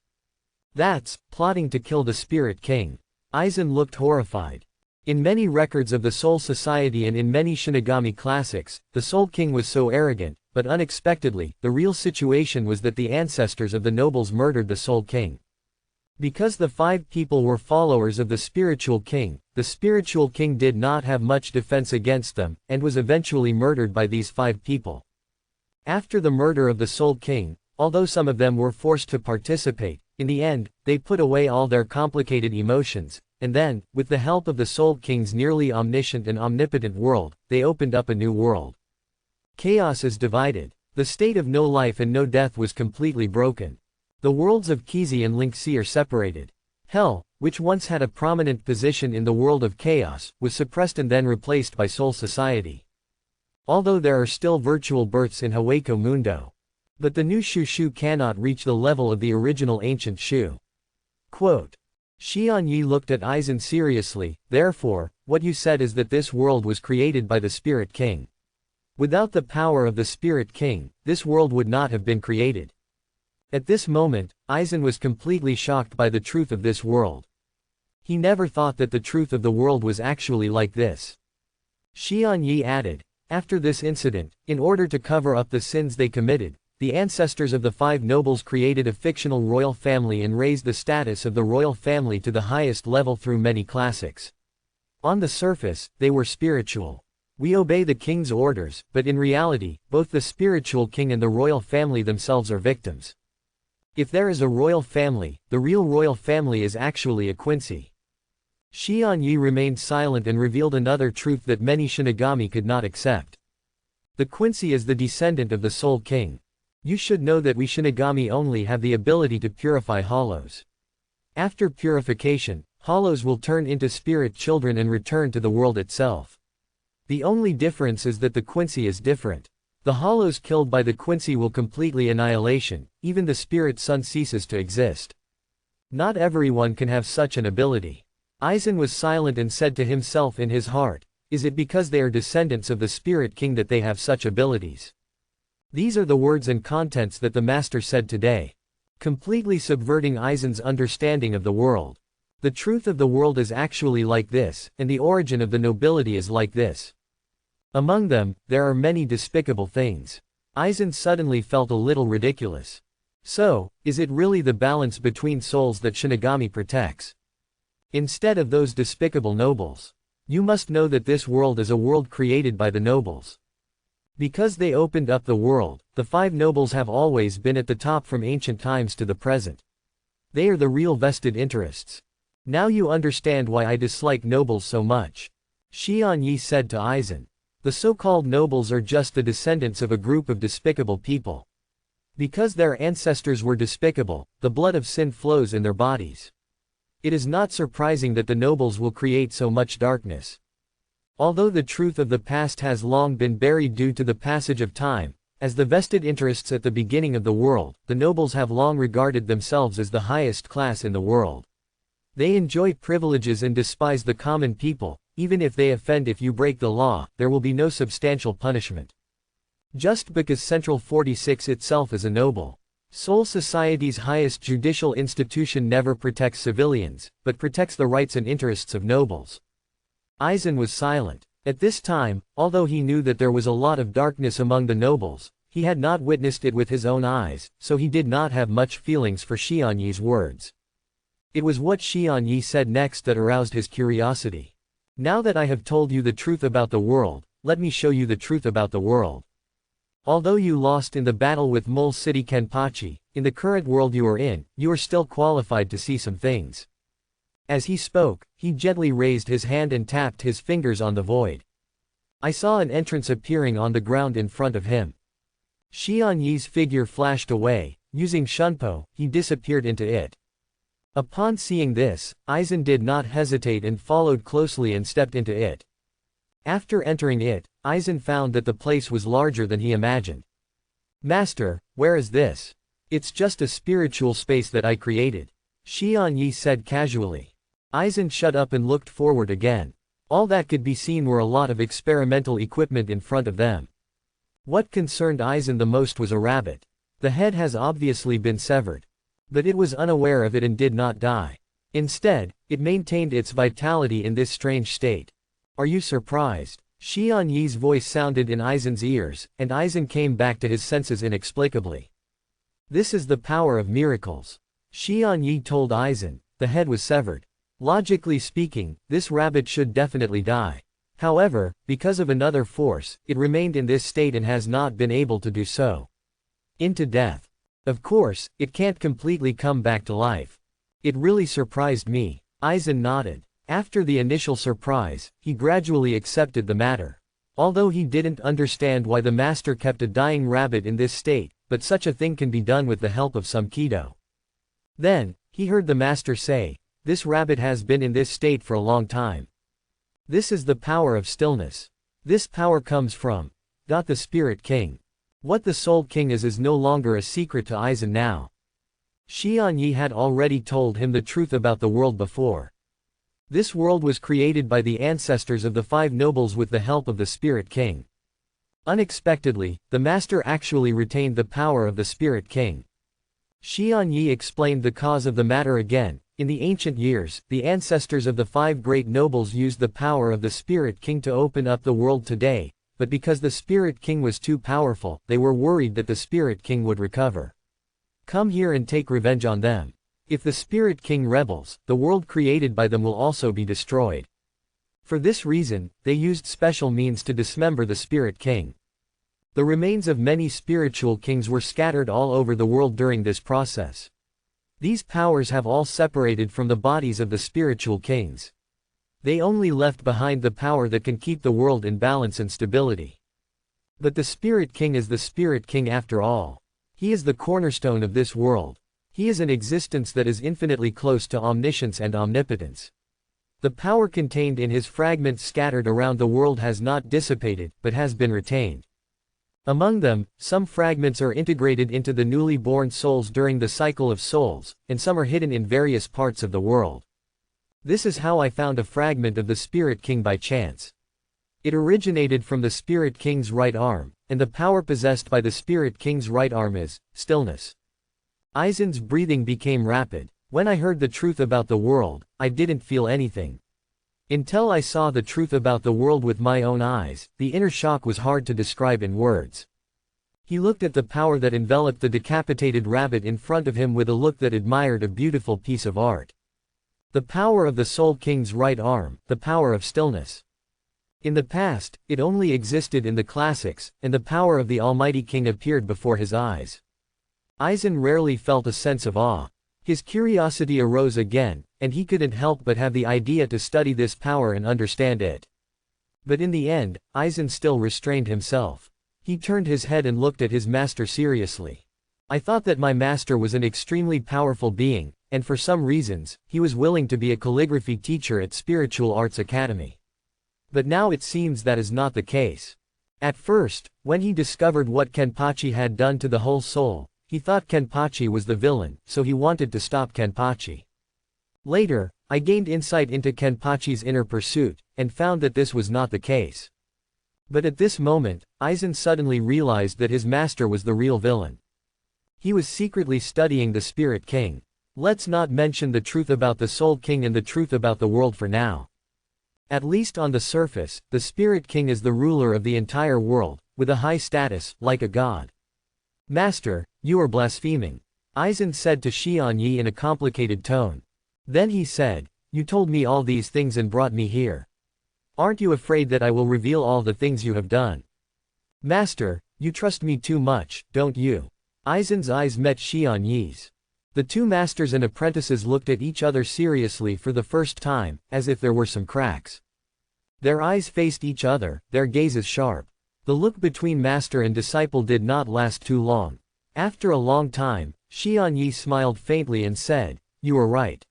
That's plotting to kill the Spirit King. Aizen looked horrified. In many records of the Soul Society and in many Shinigami classics, the Soul King was so arrogant, but unexpectedly, the real situation was that the ancestors of the nobles murdered the Soul King. Because the five people were followers of the Spiritual King did not have much defense against them, and was eventually murdered by these five people. After the murder of the Soul King, although some of them were forced to participate, in the end, they put away all their complicated emotions, and then, with the help of the Soul King's nearly omniscient and omnipotent world, they opened up a new world. Chaos is divided. The state of no life and no death was completely broken. The worlds of Kizi and Linxi are separated. Hell, which once had a prominent position in the world of chaos, was suppressed and then replaced by Soul Society. Although there are still virtual births in Hueco Mundo. But the new Shu cannot reach the level of the original ancient Shu. Quote. Xian Yi looked at Aizen seriously, therefore, what you said is that this world was created by the Spirit King. Without the power of the Spirit King, this world would not have been created. At this moment, Aizen was completely shocked by the truth of this world. He never thought that the truth of the world was actually like this. Xian Yi added, After this incident, in order to cover up the sins they committed, the ancestors of the 5 nobles created a fictional royal family and raised the status of the royal family to the highest level through many classics. On the surface, they were spiritual. We obey the king's orders, but in reality, both the spiritual king and the royal family themselves are victims. If there is a royal family, the real royal family is actually a Quincy. Xian Yi remained silent and revealed another truth that many Shinigami could not accept. The Quincy is the descendant of the Soul King. You should know that we Shinigami only have the ability to purify hollows. After purification, hollows will turn into spirit children and return to the world itself. The only difference is that the Quincy is different. The hollows killed by the Quincy will completely annihilation, even the spirit sun ceases to exist. Not everyone can have such an ability. Aizen was silent and said to himself in his heart, is it because they are descendants of the Spirit King that they have such abilities? These are the words and contents that the master said today, completely subverting Aizen's understanding of the world. The truth of the world is actually like this, and the origin of the nobility is like this. Among them, there are many despicable things. Aizen suddenly felt a little ridiculous. So, is it really the balance between souls that Shinigami protects? Instead of those despicable nobles. You must know that this world is a world created by the nobles. Because they opened up the world, the 5 nobles have always been at the top from ancient times to the present. They are the real vested interests. Now you understand why I dislike nobles so much. Xian Yi said to Aizen. The so-called nobles are just the descendants of a group of despicable people. Because their ancestors were despicable, the blood of sin flows in their bodies. It is not surprising that the nobles will create so much darkness. Although the truth of the past has long been buried due to the passage of time, as the vested interests at the beginning of the world, the nobles have long regarded themselves as the highest class in the world. They enjoy privileges and despise the common people. Even if they offend, if you break the law, there will be no substantial punishment. Just because Central 46 itself is a noble Soul Society's highest judicial institution never protects civilians, but protects the rights and interests of nobles. Aizen was silent. At this time, although he knew that there was a lot of darkness among the nobles, he had not witnessed it with his own eyes, so he did not have much feelings for Xian Yi's words. It was what Xian Yi said next that aroused his curiosity. Now that I have told you the truth about the world, let me show you the truth about the world. Although you lost in the battle with Mole City Kenpachi, in the current world you are in, you are still qualified to see some things. As he spoke, he gently raised his hand and tapped his fingers on the void. I saw an entrance appearing on the ground in front of him. Xian Yi's figure flashed away. Using Shunpo, he disappeared into it. Upon seeing this, Aizen did not hesitate and followed closely and stepped into it. After entering it, Aizen found that the place was larger than he imagined. Master, where is this? It's just a spiritual space that I created. Xian Yi said casually. Aizen shut up and looked forward again. All that could be seen were a lot of experimental equipment in front of them. What concerned Aizen the most was a rabbit. The head has obviously been severed. But it was unaware of it and did not die. Instead, it maintained its vitality in this strange state. Are you surprised? Xian Yi's voice sounded in Aizen's ears, and Aizen came back to his senses inexplicably. This is the power of miracles. Xian Yi told Aizen. The head was severed. Logically speaking, this rabbit should definitely die. However, because of another force, it remained in this state and has not been able to do so. Into death. Of course, it can't completely come back to life. It really surprised me. Aizen nodded. After the initial surprise, he gradually accepted the matter. Although he didn't understand why the master kept a dying rabbit in this state, but such a thing can be done with the help of some Kido. Then, he heard the master say, this rabbit has been in this state for a long time. This is the power of stillness. This power comes from the Spirit King. What the Soul King is no longer a secret to Aizen now. Xian Yi had already told him the truth about the world before. This world was created by the ancestors of the 5 nobles with the help of the Spirit King. Unexpectedly, the master actually retained the power of the Spirit King. Xian Yi explained the cause of the matter again. In the ancient years, the ancestors of the 5 great nobles used the power of the Spirit King to open up the world today, but because the Spirit King was too powerful, they were worried that the Spirit King would recover. Come here and take revenge on them. If the Spirit King rebels, the world created by them will also be destroyed. For this reason, they used special means to dismember the Spirit King. The remains of many spiritual kings were scattered all over the world during this process. These powers have all separated from the bodies of the spiritual kings. They only left behind the power that can keep the world in balance and stability. But the Spirit King is the Spirit King after all. He is the cornerstone of this world. He is an existence that is infinitely close to omniscience and omnipotence. The power contained in his fragments scattered around the world has not dissipated, but has been retained. Among them, some fragments are integrated into the newly born souls during the cycle of souls, and some are hidden in various parts of the world. This is how I found a fragment of the Spirit King by chance. It originated from the Spirit King's right arm, and the power possessed by the Spirit King's right arm is stillness. Aizen's breathing became rapid. When I heard the truth about the world, I didn't feel anything. Until I saw the truth about the world with my own eyes, the inner shock was hard to describe in words. He looked at the power that enveloped the decapitated rabbit in front of him with a look that admired a beautiful piece of art. The power of the Soul King's right arm, the power of stillness. In the past, it only existed in the classics, and the power of the Almighty King appeared before his eyes. Aizen rarely felt a sense of awe. His curiosity arose again, and he couldn't help but have the idea to study this power and understand it. But in the end, Aizen still restrained himself. He turned his head and looked at his master seriously. I thought that my master was an extremely powerful being, and for some reasons, he was willing to be a calligraphy teacher at Spiritual Arts Academy. But now it seems that is not the case. At first, when he discovered what Kenpachi had done to the whole soul, he thought Kenpachi was the villain, so he wanted to stop Kenpachi. Later, I gained insight into Kenpachi's inner pursuit, and found that this was not the case. But at this moment, Aizen suddenly realized that his master was the real villain. He was secretly studying the Spirit King. Let's not mention the truth about the Soul King and the truth about the world for now. At least on the surface, the Spirit King is the ruler of the entire world, with a high status, like a god. Master, you are blaspheming, Aizen said to Xian Yi in a complicated tone. Then he said, you told me all these things and brought me here. Aren't you afraid that I will reveal all the things you have done? Master, you trust me too much, don't you? Aizen's eyes met Xian Yi's. The two masters and apprentices looked at each other seriously for the first time, as if there were some cracks. Their eyes faced each other, their gazes sharp. The look between master and disciple did not last too long. After a long time, Xian Yi smiled faintly and said, you are right.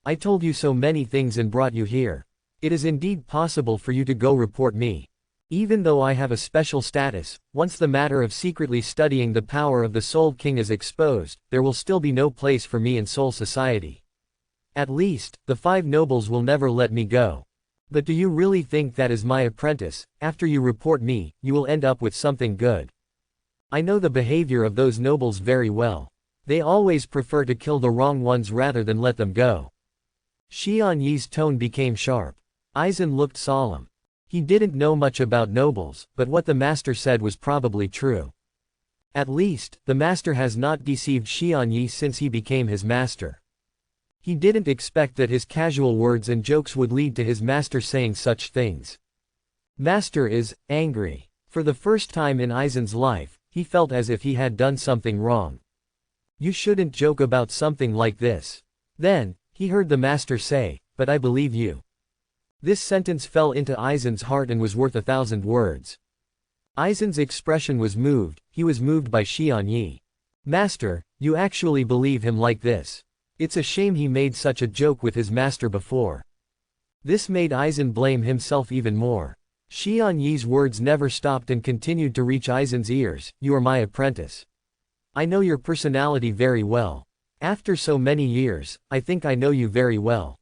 I told you so many things and brought you here. It is indeed possible for you to go report me. Even though I have a special status, once the matter of secretly studying the power of the Soul King is exposed, there will still be no place for me in Soul Society. At least, the 5 nobles will never let me go. But do you really think that as my apprentice, after you report me, you will end up with something good? I know the behavior of those nobles very well. They always prefer to kill the wrong ones rather than let them go. Xian Yi's tone became sharp. Aizen looked solemn. He didn't know much about nobles, but what the master said was probably true. At least, the master has not deceived Xian Yi since he became his master. He didn't expect that his casual words and jokes would lead to his master saying such things. Master is angry. For the first time in Aizen's life, he felt as if he had done something wrong. You shouldn't joke about something like this. Then, he heard the master say, but I believe you. This sentence fell into Aizen's heart and was worth 1,000 words. Aizen's expression was moved, he was moved by Xian Yi. Master, you actually believe him like this. It's a shame he made such a joke with his master before. This made Aizen blame himself even more. Xian Yi's words never stopped and continued to reach Aizen's ears, you are my apprentice. I know your personality very well. After so many years, I think I know you very well.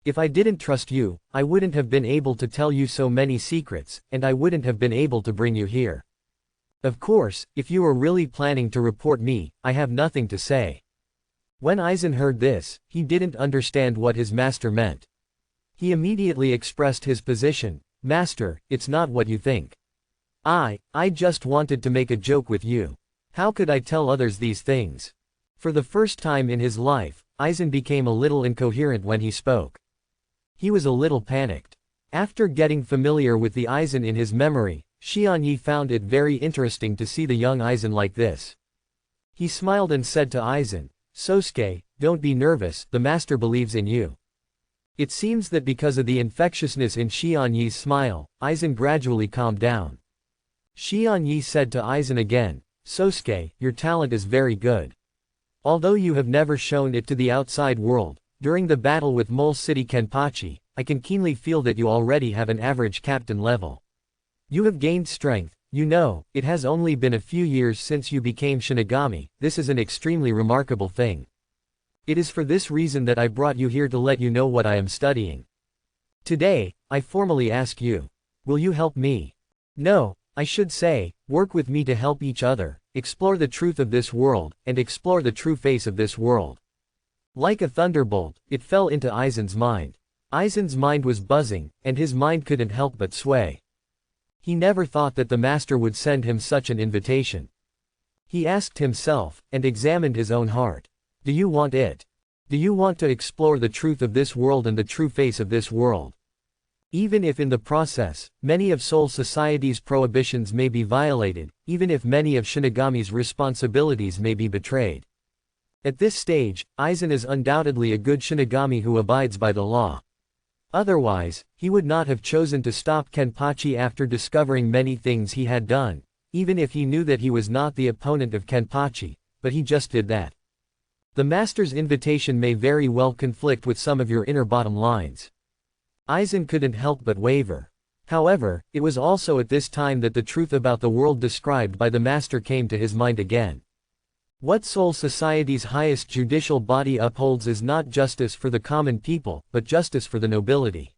If I didn't trust you, I wouldn't have been able to tell you so many secrets, and I wouldn't have been able to bring you here. Of course, if you are really planning to report me, I have nothing to say. When Aizen heard this, he didn't understand what his master meant. He immediately expressed his position, Master, it's not what you think. I just wanted to make a joke with you. How could I tell others these things? For the first time in his life, Aizen became a little incoherent when he spoke. He was a little panicked. After getting familiar with the Aizen in his memory, Xianyi found it very interesting to see the young Aizen like this. He smiled and said to Aizen, "Sosuke, don't be nervous, the master believes in you." It seems that because of the infectiousness in Xianyi's smile, Aizen gradually calmed down. Xianyi said to Aizen again, "Sosuke, your talent is very good. Although you have never shown it to the outside world, during the battle with Mole City Kenpachi, I can keenly feel that you already have an average captain level. You have gained strength, you know, it has only been a few years since you became Shinigami, this is an extremely remarkable thing. It is for this reason that I brought you here to let you know what I am studying. Today, I formally ask you, will you help me? No, I should say, work with me to help each other, explore the truth of this world, and explore the true face of this world." Like a thunderbolt, it fell into Aizen's mind. Aizen's mind was buzzing, and his mind couldn't help but sway. He never thought that the master would send him such an invitation. He asked himself, and examined his own heart. Do you want it? Do you want to explore the truth of this world and the true face of this world? Even if in the process, many of Soul Society's prohibitions may be violated, even if many of Shinigami's responsibilities may be betrayed. At this stage, Aizen is undoubtedly a good Shinigami who abides by the law. Otherwise, he would not have chosen to stop Kenpachi after discovering many things he had done, even if he knew that he was not the opponent of Kenpachi, but he just did that. The master's invitation may very well conflict with some of your inner bottom lines. Aizen couldn't help but waver. However, it was also at this time that the truth about the world described by the master came to his mind again. What Soul Society's highest judicial body upholds is not justice for the common people, but justice for the nobility.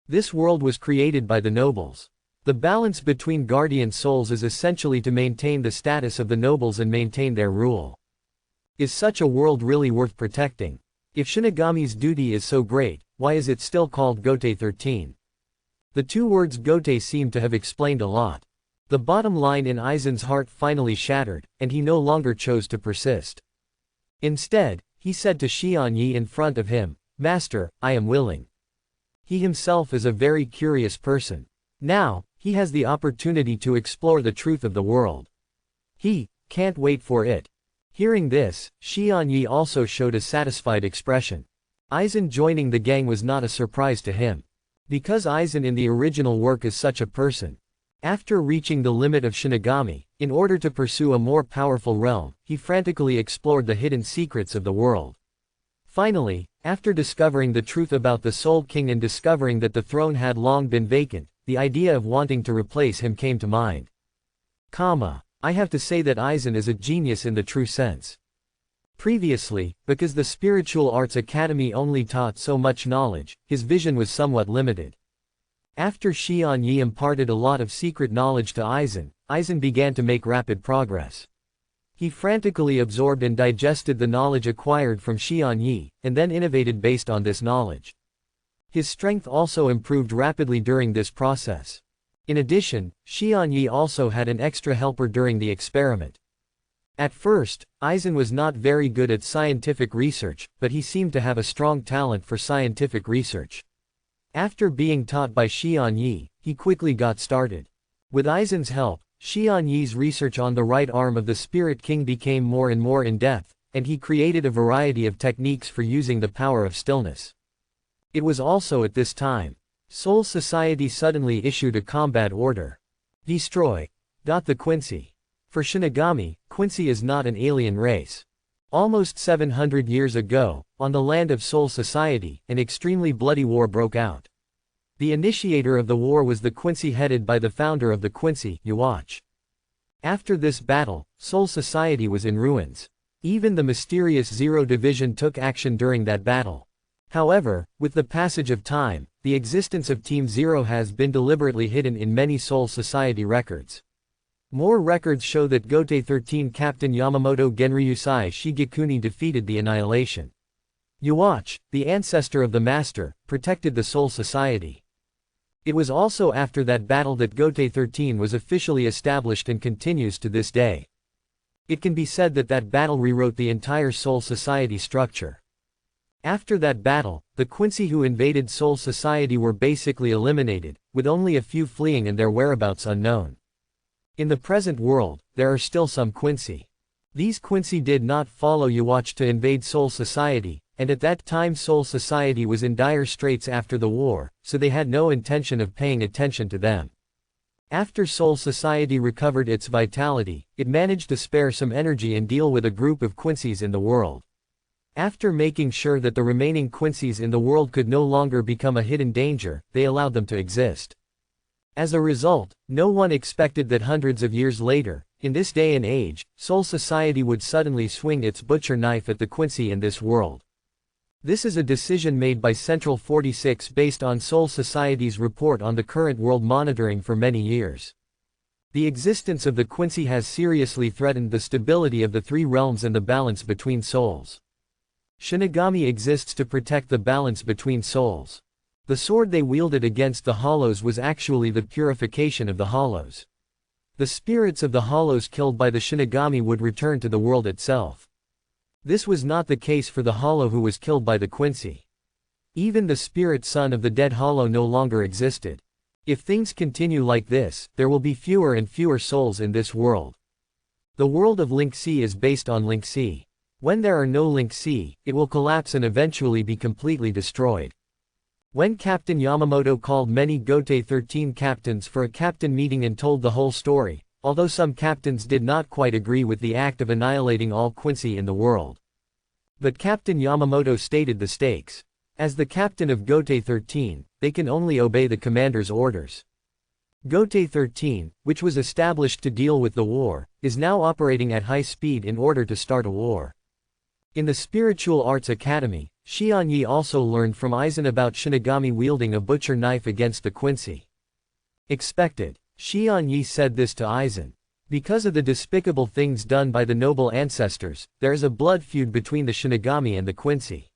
This world was created by the nobles. The balance between guardian souls is essentially to maintain the status of the nobles and maintain their rule. Is such a world really worth protecting? If Shinigami's duty is so great, why is it still called Gote 13? The two words Gote seem to have explained a lot. The bottom line in Aizen's heart finally shattered, and he no longer chose to persist. Instead, he said to Xianyi in front of him, "Master, I am willing." He himself is a very curious person. Now, he has the opportunity to explore the truth of the world. He can't wait for it. Hearing this, Xianyi also showed a satisfied expression. Aizen joining the gang was not a surprise to him. Because Aizen in the original work is such a person. After reaching the limit of Shinigami, in order to pursue a more powerful realm, he frantically explored the hidden secrets of the world. Finally, after discovering the truth about the Soul King and discovering that the throne had long been vacant, the idea of wanting to replace him came to mind. I have to say that Aizen is a genius in the true sense. Previously, because the Spiritual Arts Academy only taught so much knowledge, his vision was somewhat limited. After Xianyi imparted a lot of secret knowledge to Aizen, Aizen began to make rapid progress. He frantically absorbed and digested the knowledge acquired from Xianyi, and then innovated based on this knowledge. His strength also improved rapidly during this process. In addition, Xianyi also had an extra helper during the experiment. At first, Aizen was not very good at scientific research, but he seemed to have a strong talent for scientific research. After being taught by Xianyi, he quickly got started. With Aizen's help, Xianyi's research on the right arm of the Spirit King became more and more in-depth, and he created a variety of techniques for using the power of stillness. It was also at this time, Soul Society suddenly issued a combat order. Destroy. The Quincy. For Shinigami, Quincy is not an alien race. Almost 700 years ago, on the land of Soul Society, an extremely bloody war broke out. The initiator of the war was the Quincy headed by the founder of the Quincy, Yuach. After this battle, Soul Society was in ruins. Even the mysterious Zero Division took action during that battle. However, with the passage of time, the existence of Team Zero has been deliberately hidden in many Soul Society records. More records show that Gote 13 Captain Yamamoto Genryusai Shigekuni defeated the Annihilation. Yuach, the ancestor of the Master, protected the Soul Society. It was also after that battle that Gote 13 was officially established and continues to this day. It can be said that that battle rewrote the entire Soul Society structure. After that battle, the Quincy who invaded Soul Society were basically eliminated, with only a few fleeing and their whereabouts unknown. In the present world, there are still some Quincy. These Quincy did not follow Yhwach to invade Soul Society, and at that time Soul Society was in dire straits after the war, so they had no intention of paying attention to them. After Soul Society recovered its vitality, it managed to spare some energy and deal with a group of Quincies in the world. After making sure that the remaining Quincies in the world could no longer become a hidden danger, they allowed them to exist. As a result, no one expected that hundreds of years later, in this day and age, Soul Society would suddenly swing its butcher knife at the Quincy in this world. This is a decision made by Central 46 based on Soul Society's report on the current world monitoring for many years. The existence of the Quincy has seriously threatened the stability of the three realms and the balance between souls. Shinigami exists to protect the balance between souls. The sword they wielded against the Hollows was actually the purification of the Hollows. The spirits of the Hollows killed by the Shinigami would return to the world itself. This was not the case for the Hollow who was killed by the Quincy. Even the spirit son of the dead Hollow no longer existed. If things continue like this, there will be fewer and fewer souls in this world. The world of Link C is based on Link C. When there are no Link C, it will collapse and eventually be completely destroyed. When Captain Yamamoto called many Gote 13 captains for a captain meeting and told the whole story, although some captains did not quite agree with the act of annihilating all Quincy in the world. But Captain Yamamoto stated the stakes. As the captain of Gote 13, they can only obey the commander's orders. Gote 13, which was established to deal with the war, is now operating at high speed in order to start a war. In the Spiritual Arts Academy, Xianyi also learned from Aizen about Shinigami wielding a butcher knife against the Quincy. Expected. Xianyi said this to Aizen. Because of the despicable things done by the noble ancestors, there is a blood feud between the Shinigami and the Quincy.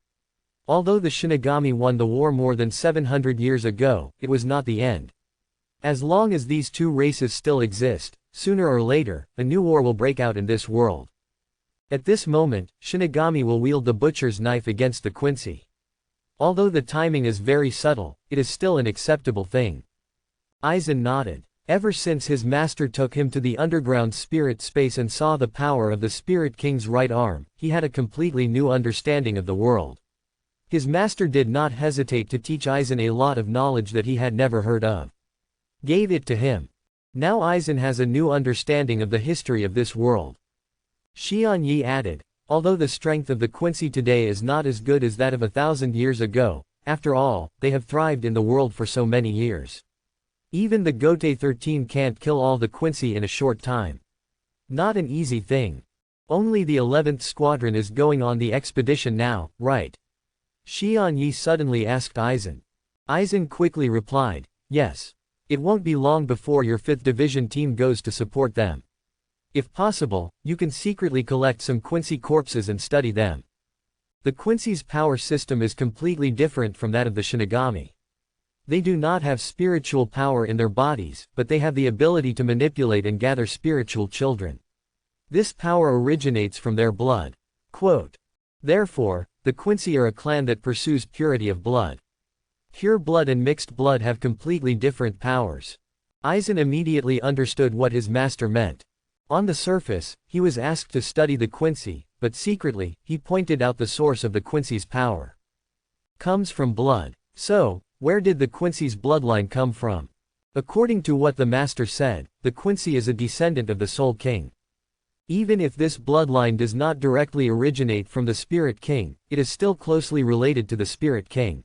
Although the Shinigami won the war more than 700 years ago, it was not the end. As long as these two races still exist, sooner or later, a new war will break out in this world. At this moment, Shinigami will wield the butcher's knife against the Quincy. Although the timing is very subtle, it is still an acceptable thing. Aizen nodded. Ever since his master took him to the underground spirit space and saw the power of the Spirit King's right arm, he had a completely new understanding of the world. His master did not hesitate to teach Aizen a lot of knowledge that he had never heard of. Gave it to him. Now Aizen has a new understanding of the history of this world. Xianyi added, although the strength of the Quincy today is not as good as that of 1,000 years ago, after all, they have thrived in the world for so many years. Even the Gote 13 can't kill all the Quincy in a short time. Not an easy thing. Only the 11th Squadron is going on the expedition now, right? Xianyi suddenly asked Aizen. Aizen quickly replied, yes. It won't be long before your 5th Division team goes to support them. If possible, you can secretly collect some Quincy corpses and study them. The Quincy's power system is completely different from that of the Shinigami. They do not have spiritual power in their bodies, but they have the ability to manipulate and gather spiritual children. This power originates from their blood. Quote. Therefore, the Quincy are a clan that pursues purity of blood. Pure blood and mixed blood have completely different powers. Aizen immediately understood what his master meant. On the surface, he was asked to study the Quincy, but secretly, he pointed out the source of the Quincy's power. Comes from blood. So, where did the Quincy's bloodline come from? According to what the master said, the Quincy is a descendant of the Soul King. Even if this bloodline does not directly originate from the Spirit King, it is still closely related to the Spirit King.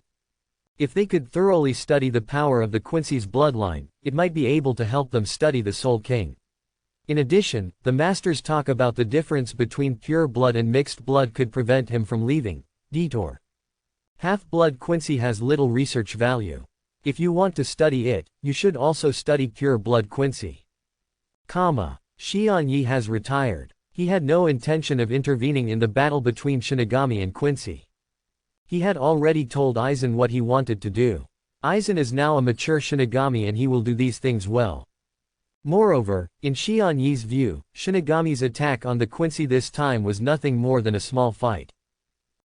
If they could thoroughly study the power of the Quincy's bloodline, it might be able to help them study the Soul King. In addition, the masters talk about the difference between pure blood and mixed blood could prevent him from leaving. Detour. Half-blood Quincy has little research value. If you want to study it, you should also study pure blood Quincy. Xianyi has retired. He had no intention of intervening in the battle between Shinigami and Quincy. He had already told Aizen what he wanted to do. Aizen is now a mature Shinigami and he will do these things well. Moreover, in Xian Yi's view, Shinigami's attack on the Quincy this time was nothing more than a small fight.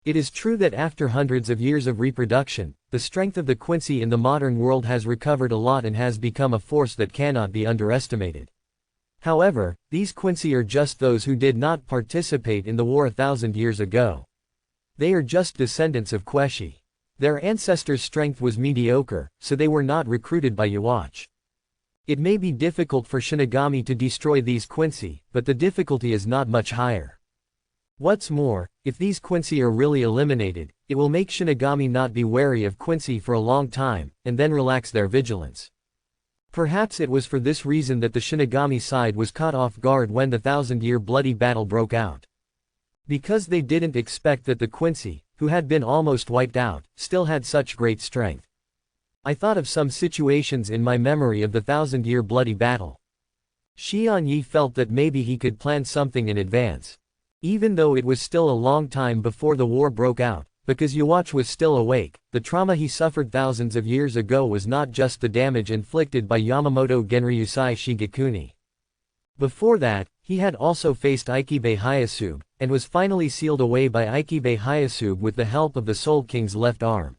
It is true that after hundreds of years of reproduction, the strength of the Quincy in the modern world has recovered a lot and has become a force that cannot be underestimated. However, these Quincy are just those who did not participate in the war 1,000 years ago. They are just descendants of Kweshi. Their ancestors' strength was mediocre, so they were not recruited by Yhwach. It may be difficult for Shinigami to destroy these Quincy, but the difficulty is not much higher. What's more, if these Quincy are really eliminated, it will make Shinigami not be wary of Quincy for a long time, and then relax their vigilance. Perhaps it was for this reason that the Shinigami side was caught off guard when the 1,000-year bloody battle broke out. Because they didn't expect that the Quincy, who had been almost wiped out, still had such great strength. I thought of some situations in my memory of the 1,000-year bloody battle. Xian Yi felt that maybe he could plan something in advance. Even though it was still a long time before the war broke out, because Yhwach was still awake, the trauma he suffered thousands of years ago was not just the damage inflicted by Yamamoto Genryusai Shigekuni. Before that, he had also faced Ichibei Hyasube, and was finally sealed away by Ichibei Hyasube with the help of the Soul King's left arm.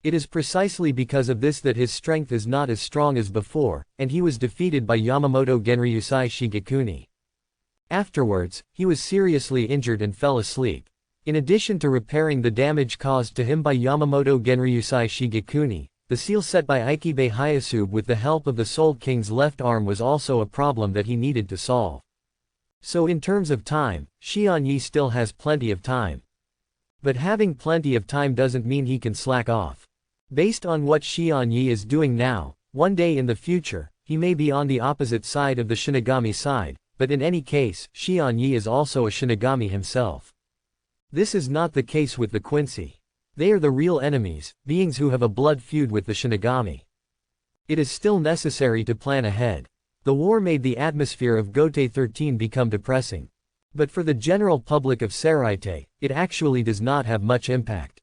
It is precisely because of this that his strength is not as strong as before, and he was defeated by Yamamoto Genryusai Shigekuni. Afterwards, he was seriously injured and fell asleep. In addition to repairing the damage caused to him by Yamamoto Genryusai Shigekuni, the seal set by Ichibei Hyasube with the help of the Soul King's left arm was also a problem that he needed to solve. So in terms of time, Xian Yi still has plenty of time. But having plenty of time doesn't mean he can slack off. Based on what Xian Yi is doing now, one day in the future, he may be on the opposite side of the Shinigami side, but in any case, Xian Yi is also a Shinigami himself. This is not the case with the Quincy. They are the real enemies, beings who have a blood feud with the Shinigami. It is still necessary to plan ahead. The war made the atmosphere of Gotei 13 become depressing. But for the general public of Seraite, it actually does not have much impact.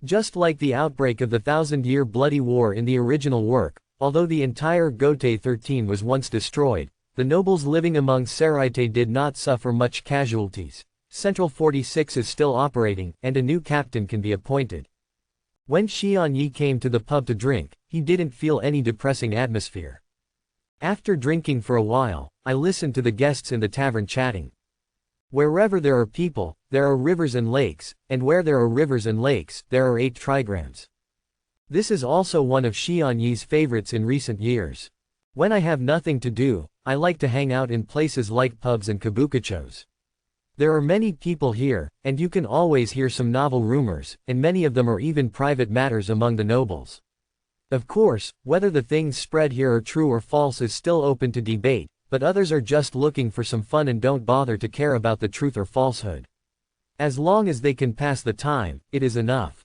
Just like the outbreak of the 1,000-year bloody war in the original work, although the entire Gotei 13 was once destroyed, the nobles living among Seraite did not suffer much casualties. Central 46 is still operating, and a new captain can be appointed. When Xian Yi came to the pub to drink, he didn't feel any depressing atmosphere. After drinking for a while, I listened to the guests in the tavern chatting. Wherever there are people, there are rivers and lakes, and where there are rivers and lakes, there are 8 trigrams. This is also one of Xian Yi's favorites in recent years. When I have nothing to do, I like to hang out in places like pubs and kabukachos. There are many people here, and you can always hear some novel rumors, and many of them are even private matters among the nobles. Of course, whether the things spread here are true or false is still open to debate, but others are just looking for some fun and don't bother to care about the truth or falsehood. As long as they can pass the time, it is enough.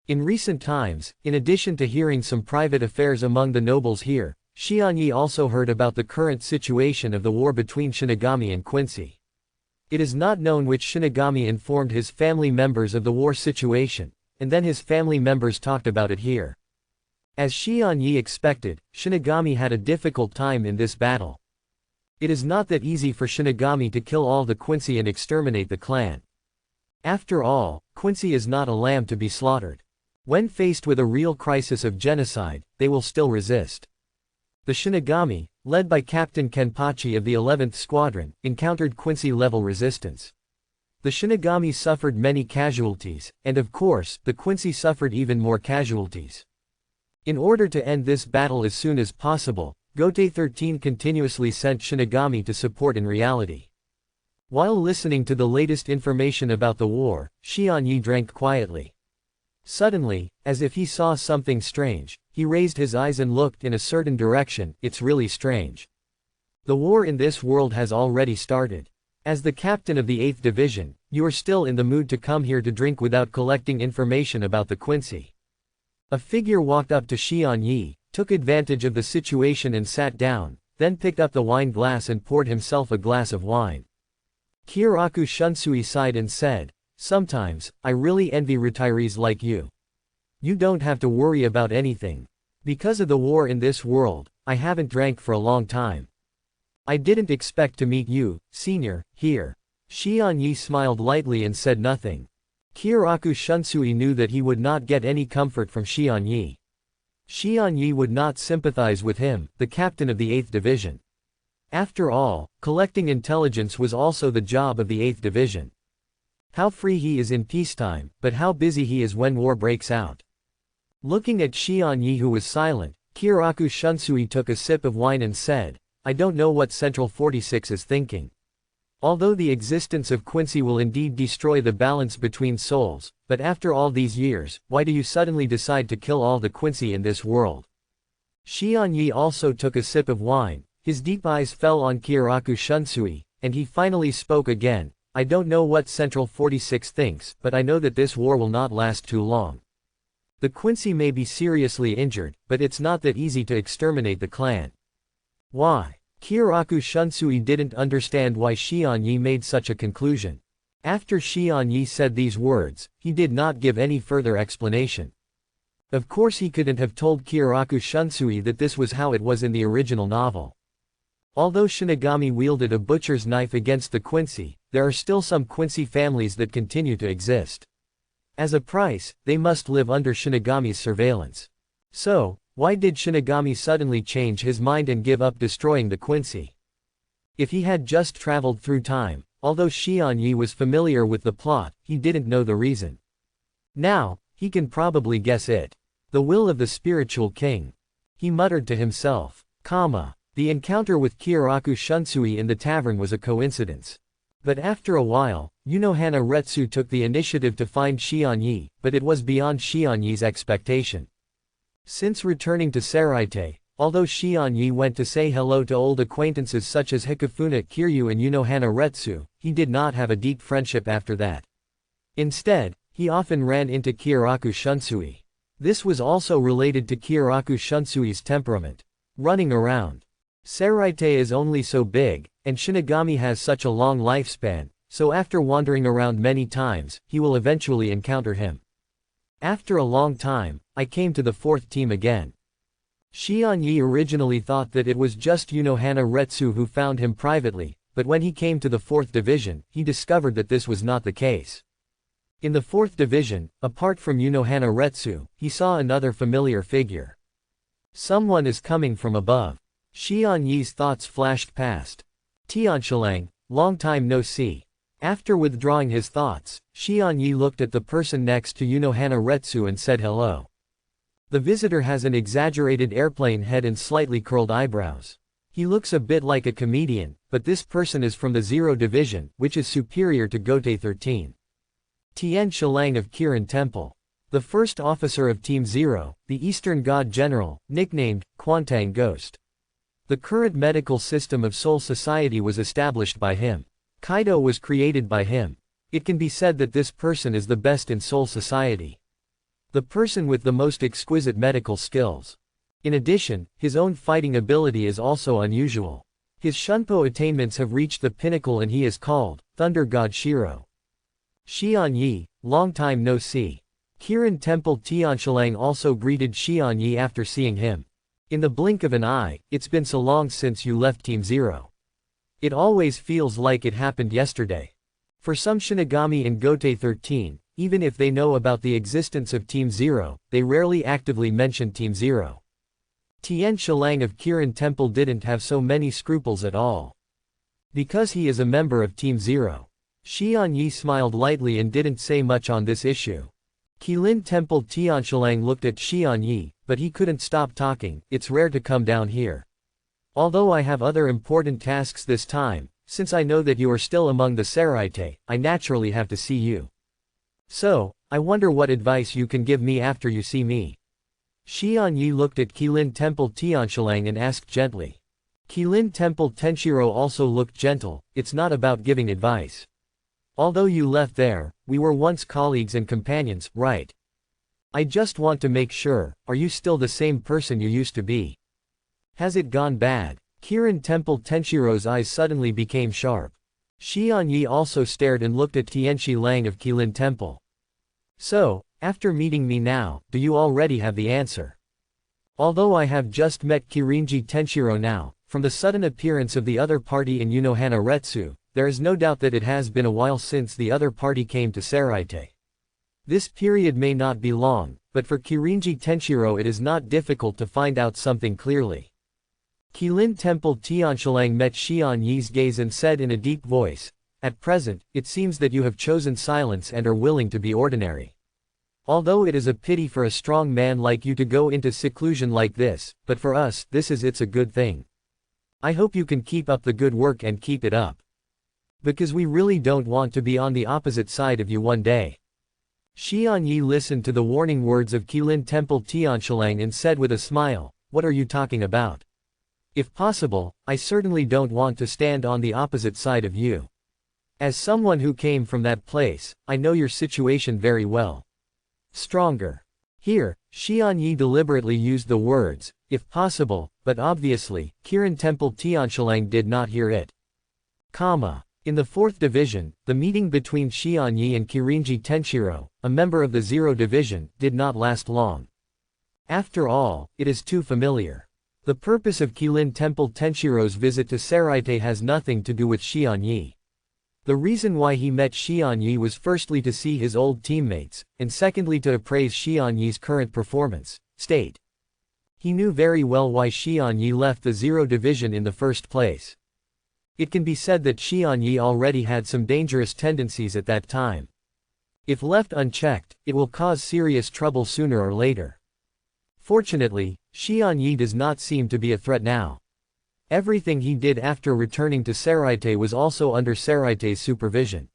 In recent times, in addition to hearing some private affairs among the nobles here, Xian Yi also heard about the current situation of the war between Shinigami and Quincy. It is not known which Shinigami informed his family members of the war situation, and then his family members talked about it here. As Xian Yi expected, Shinigami had a difficult time in this battle. It is not that easy for Shinigami to kill all the Quincy and exterminate the clan. After all, Quincy is not a lamb to be slaughtered. When faced with a real crisis of genocide, they will still resist. The Shinigami, led by Captain Kenpachi of the 11th Squadron, encountered Quincy-level resistance. The Shinigami suffered many casualties, and of course, the Quincy suffered even more casualties. In order to end this battle as soon as possible, Gotei 13 continuously sent Shinigami to support in reality. While listening to the latest information about the war, Xian Yi drank quietly. Suddenly, as if he saw something strange, he raised his eyes and looked in a certain direction. It's really strange. The war in this world has already started. As the captain of the 8th Division, you are still in the mood to come here to drink without collecting information about the Quincy. A figure walked up to Xian Yi, took advantage of the situation and sat down, then picked up the wine glass and poured himself a glass of wine. Kiraku Shunsui sighed and said, "Sometimes, I really envy retirees like you. You don't have to worry about anything. Because of the war in this world, I haven't drank for a long time. I didn't expect to meet you, senior, here. Xian Yi smiled lightly and said nothing. Kyoraku Shunsui knew that he would not get any comfort from Xian Yi. Xian Yi would not sympathize with him, the captain of the 8th Division. After all, collecting intelligence was also the job of the 8th Division. How free he is in peacetime, but how busy he is when war breaks out. Looking at Xian Yi, who was silent, Kyoraku Shunsui took a sip of wine and said, I don't know what Central 46 is thinking. Although the existence of Quincy will indeed destroy the balance between souls, but after all these years, why do you suddenly decide to kill all the Quincy in this world? Xian Yi also took a sip of wine, his deep eyes fell on Kyoraku Shunsui, and he finally spoke again. I don't know what Central 46 thinks, but I know that this war will not last too long. The Quincy may be seriously injured, but it's not that easy to exterminate the clan. Why? Kyoraku Shunsui didn't understand why Xian Yi made such a conclusion. After Xian Yi said these words, he did not give any further explanation. Of course he couldn't have told Kyoraku Shunsui that this was how it was in the original novel. Although Shinigami wielded a butcher's knife against the Quincy, there are still some Quincy families that continue to exist. As a price, they must live under Shinigami's surveillance. So, why did Shinigami suddenly change his mind and give up destroying the Quincy? If he had just traveled through time, although Xian Yi was familiar with the plot, he didn't know the reason. Now, he can probably guess it. The will of the spiritual king. He muttered to himself, the encounter with Kyoraku Shunsui in the tavern was a coincidence. But after a while, Unohana Retsu took the initiative to find Xian Yi, but it was beyond Xian Yi's expectation. Since returning to Seraite, although Xian Yi went to say hello to old acquaintances such as Hikafuna Kiryu and Unohana Retsu, he did not have a deep friendship after that. Instead, he often ran into Kyoraku Shunsui. This was also related to Kyoraku Shunsui's temperament. Running around. Seraite is only so big, and Shinigami has such a long lifespan, so after wandering around many times, he will eventually encounter him. After a long time, I came to the 4th team again. Xian Yi originally thought that it was just Unohana Retsu who found him privately, but when he came to the 4th division, he discovered that this was not the case. In the 4th division, apart from Unohana Retsu, he saw another familiar figure. Someone is coming from above. Xian Yi's thoughts flashed past. Tianshilang, long time no see. After withdrawing his thoughts, Xian Yi looked at the person next to Unohana Retsu and said hello. The visitor has an exaggerated airplane head and slightly curled eyebrows. He looks a bit like a comedian, but this person is from the 0 Division, which is superior to Gote 13. Tian Shilang of Kirin Temple. The first officer of Team 0, the Eastern God General, nicknamed Quantang Ghost. The current medical system of Soul Society was established by him. Kaido was created by him. It can be said that this person is the best in Soul Society. The person with the most exquisite medical skills. In addition, his own fighting ability is also unusual. His Shunpo attainments have reached the pinnacle and he is called Thunder God Shiro. Xian Yi, long time no see. Kirin Temple Tianshilang also greeted Xian Yi after seeing him. In the blink of an eye, it's been so long since you left Team 0. It always feels like it happened yesterday. For some Shinigami in Gote 13, even if they know about the existence of Team 0, they rarely actively mention Team 0. Tian Shilang of Kirin Temple didn't have so many scruples at all. Because he is a member of Team 0. Xian Yi smiled lightly and didn't say much on this issue. Qilin Temple Tianshilang looked at Xian Yi, but he couldn't stop talking. It's rare to come down here. Although I have other important tasks this time, since I know that you are still among the Seraite, I naturally have to see you. So, I wonder what advice you can give me after you see me. Xian Yi looked at Qilin Temple Tianshilang and asked gently. Qilin Temple Tenshiro also looked gentle. It's not about giving advice. Although you left there, we were once colleagues and companions, right? I just want to make sure, are you still the same person you used to be? Has it gone bad? Kirin Temple Tenshiro's eyes suddenly became sharp. Xian Yi also stared and looked at Tianshi Lang of Qilin Temple. So, After meeting me now, do you already have the answer? Although I have just met Kirinji Tenshiro now, from the sudden appearance of the other party in Unohana Retsu, there is no doubt that it has been a while since the other party came to Seraite. This period may not be long, but for Kirinji Tenshiro it is not difficult to find out something clearly. Qilin Temple Tianshilang met Xian Yi's gaze and said in a deep voice, "At present, it seems that you have chosen silence and are willing to be ordinary. Although it is a pity for a strong man like you to go into seclusion like this, but for us, it's a good thing. I hope you can keep up the good work and keep it up. Because we really don't want to be on the opposite side of you one day." Xian Yi listened to the warning words of Qilin Temple Tianshilang and said with a smile, "What are you talking about? If possible, I certainly don't want to stand on the opposite side of you. As someone who came from that place, I know your situation very well. Stronger." Here, Xian Yi deliberately used the words, "if possible," but obviously, Kirin Temple Tianshilang did not hear it. In the 4th Division, the meeting between Xian Yi and Kirinji Tenshiro, a member of the 0 Division, did not last long. After all, it is too familiar. The purpose of Qilin Temple Tenshiro's visit to Seraite has nothing to do with Xian Yi. The reason why he met Xian Yi was firstly to see his old teammates, and secondly to appraise Xian Yi's current performance, state. He knew very well why Xian Yi left the 0 Division in the first place. It can be said that Xian Yi already had some dangerous tendencies at that time. If left unchecked, it will cause serious trouble sooner or later. Fortunately, Xian Yi does not seem to be a threat now. Everything he did after returning to Seraite was also under Seraite's supervision.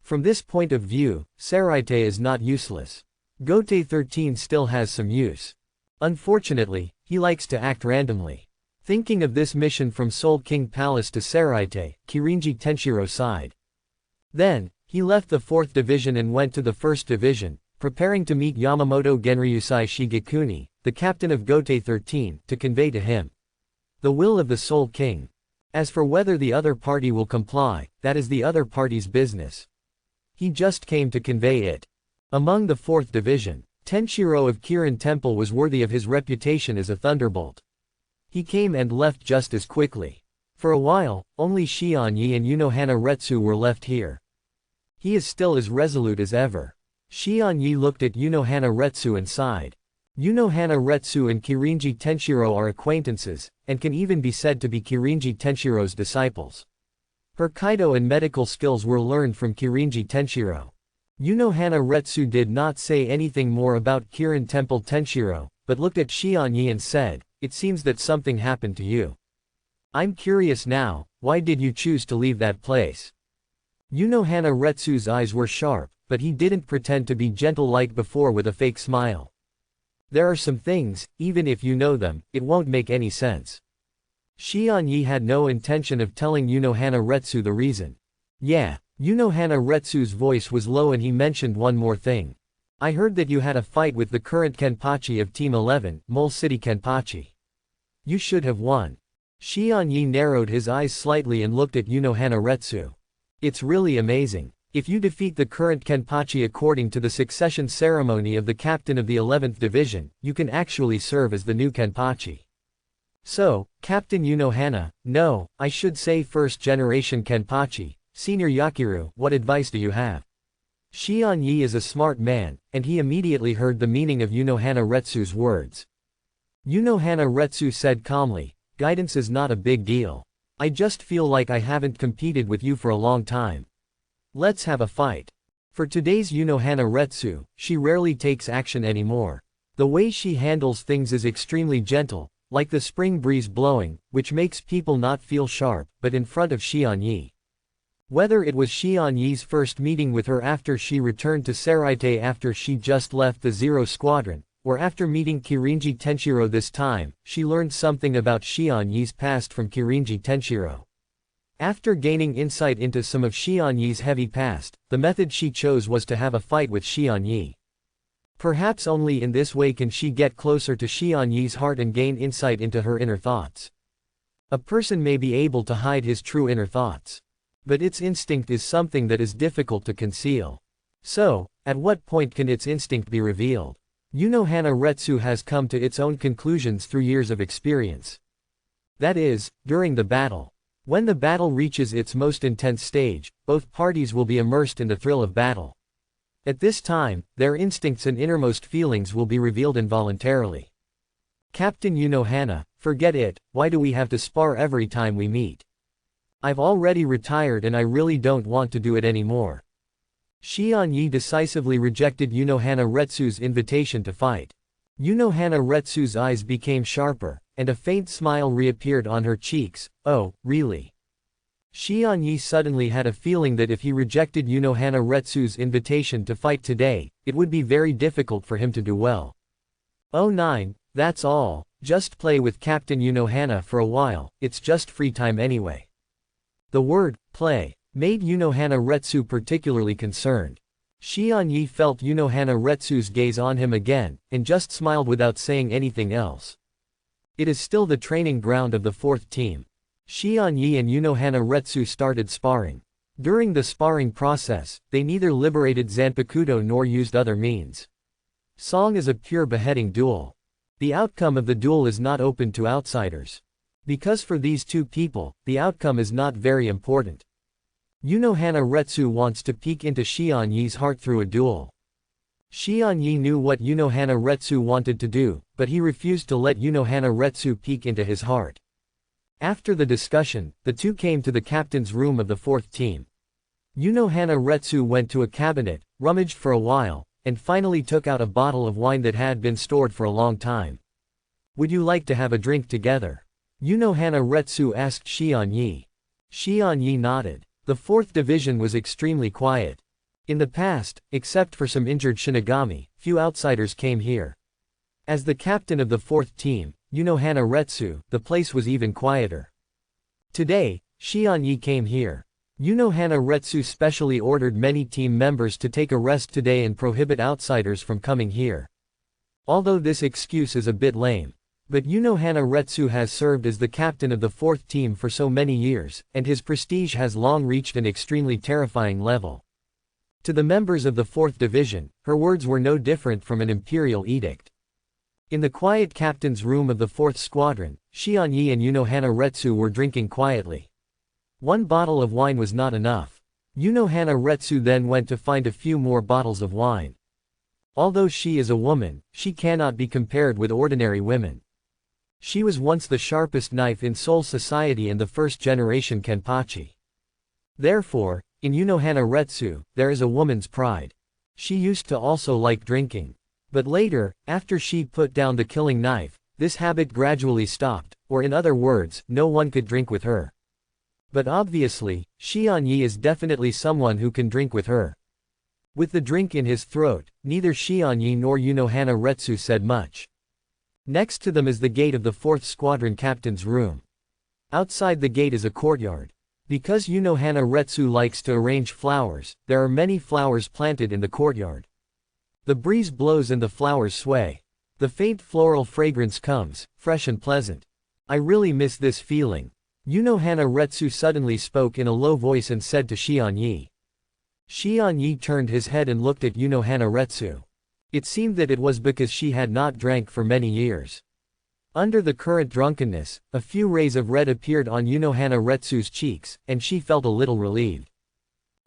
From this point of view, Seraite is not useless. Gote 13 still has some use. Unfortunately, he likes to act randomly. Thinking of this mission from Soul King Palace to Seraite, Kirinji Tenshiro sighed. Then, he left the 4th Division and went to the 1st Division, preparing to meet Yamamoto Genryusai Shigekuni, the captain of Gote 13, to convey to him the will of the Soul King. As for whether the other party will comply, that is the other party's business. He just came to convey it. Among the 4th Division, Tenshiro of Kirin Temple was worthy of his reputation as a thunderbolt. He came and left just as quickly. For a while, only Xian Yi and Unohana Retsu were left here. He is still as resolute as ever. Xian Yi looked at Unohana Retsu and sighed. Unohana Retsu and Kirinji Tenshiro are acquaintances, and can even be said to be Kirinji Tenshiro's disciples. Her Kaido and medical skills were learned from Kirinji Tenshiro. Unohana Retsu did not say anything more about Kirin Temple Tenshiro, but looked at Xian Yi and said, "It seems that something happened to you. I'm curious now, why did you choose to leave that place?" Unohana Retsu's eyes were sharp, but he didn't pretend to be gentle like before with a fake smile. "There are some things, even if you know them, it won't make any sense." Xian Yi had no intention of telling Unohana Retsu the reason. "Yeah." Unohana Retsu's voice was low and he mentioned one more thing. "I heard that you had a fight with the current Kenpachi of Team 11, Mole City Kenpachi. You should have won." Xian Yi narrowed his eyes slightly and looked at Unohana Retsu. "It's really amazing. If you defeat the current Kenpachi according to the succession ceremony of the captain of the 11th Division, you can actually serve as the new Kenpachi. So, Captain Unohana, no, I should say first generation Kenpachi, Senior Yakiru, what advice do you have?" Xian Yi is a smart man, and he immediately heard the meaning of Unohana Retsu's words. Unohana Retsu said calmly, "Guidance is not a big deal. I just feel like I haven't competed with you for a long time. Let's have a fight." For today's Unohana Retsu, she rarely takes action anymore. The way she handles things is extremely gentle, like the spring breeze blowing, which makes people not feel sharp, but in front of Xian Yi. Whether it was Xian Yi's first meeting with her after she returned to Seraite after she just left the 0 Squadron, or after meeting Kirinji Tenshiro this time, she learned something about Xian Yi's past from Kirinji Tenshiro. After gaining insight into some of Xian Yi's heavy past, the method she chose was to have a fight with Xian Yi. Perhaps only in this way can she get closer to Xian Yi's heart and gain insight into her inner thoughts. A person may be able to hide his true inner thoughts. But its instinct is something that is difficult to conceal. So, at what point can its instinct be revealed? Hana Retsu has come to its own conclusions through years of experience. That is, during the battle. When the battle reaches its most intense stage, both parties will be immersed in the thrill of battle. At this time, their instincts and innermost feelings will be revealed involuntarily. Captain Hana, forget it, why do we have to spar every time we meet? I've already retired and I really don't want to do it anymore. Xian Yi decisively rejected Hana Retsu's invitation to fight. Hana Retsu's eyes became sharper, and a faint smile reappeared on her cheeks. Oh, really? Xian Yi suddenly had a feeling that if he rejected Hana Retsu's invitation to fight today, it would be very difficult for him to do well. Oh 9, that's all, just play with Captain Hana for a while, it's just free time anyway. The word, play, made Hana Retsu particularly concerned. Xian Yi felt Hana Retsu's gaze on him again, and just smiled without saying anything else. It is still the training ground of the fourth team. Xian Yi and Hana Retsu started sparring. During the sparring process, they neither liberated Zanpakuto nor used other means. Song is a pure beheading duel. The outcome of the duel is not open to outsiders. Because for these two people, the outcome is not very important. Hana Retsu wants to peek into Xian Yi's heart through a duel. Xian Yi knew what Hana Retsu wanted to do, but he refused to let Hana Retsu peek into his heart. After the discussion, the two came to the captain's room of the fourth team. Hana Retsu went to a cabinet, rummaged for a while, and finally took out a bottle of wine that had been stored for a long time. Would you like to have a drink together? Hana Retsu asked Xian Yi. Xian Yi nodded. The fourth division was extremely quiet. In the past, except for some injured Shinigami, few outsiders came here. As the captain of the fourth team, Hana Retsu, the place was even quieter. Today, Xian Yi came here. Hana Retsu specially ordered many team members to take a rest today and prohibit outsiders from coming here. Although this excuse is a bit lame. But Hana Retsu has served as the captain of the fourth team for so many years, and his prestige has long reached an extremely terrifying level. To the members of the fourth division, her words were no different from an imperial edict. In the quiet captain's room of the fourth squadron, Xian Yi and Hana Retsu were drinking quietly. One bottle of wine was not enough. Hana Retsu then went to find a few more bottles of wine. Although she is a woman, she cannot be compared with ordinary women. She was once the sharpest knife in Soul Society and the first-generation Kenpachi. Therefore, in Hana Retsu, there is a woman's pride. She used to also like drinking. But later, after she put down the killing knife, this habit gradually stopped, or in other words, no one could drink with her. But obviously, Xian Yi is definitely someone who can drink with her. With the drink in his throat, neither Xian Yi nor Hana Retsu said much. Next to them is the gate of the 4th Squadron captain's room. Outside the gate is a courtyard. Because Hana Retsu likes to arrange flowers, there are many flowers planted in the courtyard. The breeze blows and the flowers sway. The faint floral fragrance comes, fresh and pleasant. I really miss this feeling. Hana Retsu suddenly spoke in a low voice and said to Xian Yi. Xian Yi turned his head and looked at Hana Retsu. It seemed that it was because she had not drank for many years. Under the current drunkenness, a few rays of red appeared on Hana Retsu's cheeks, and she felt a little relieved.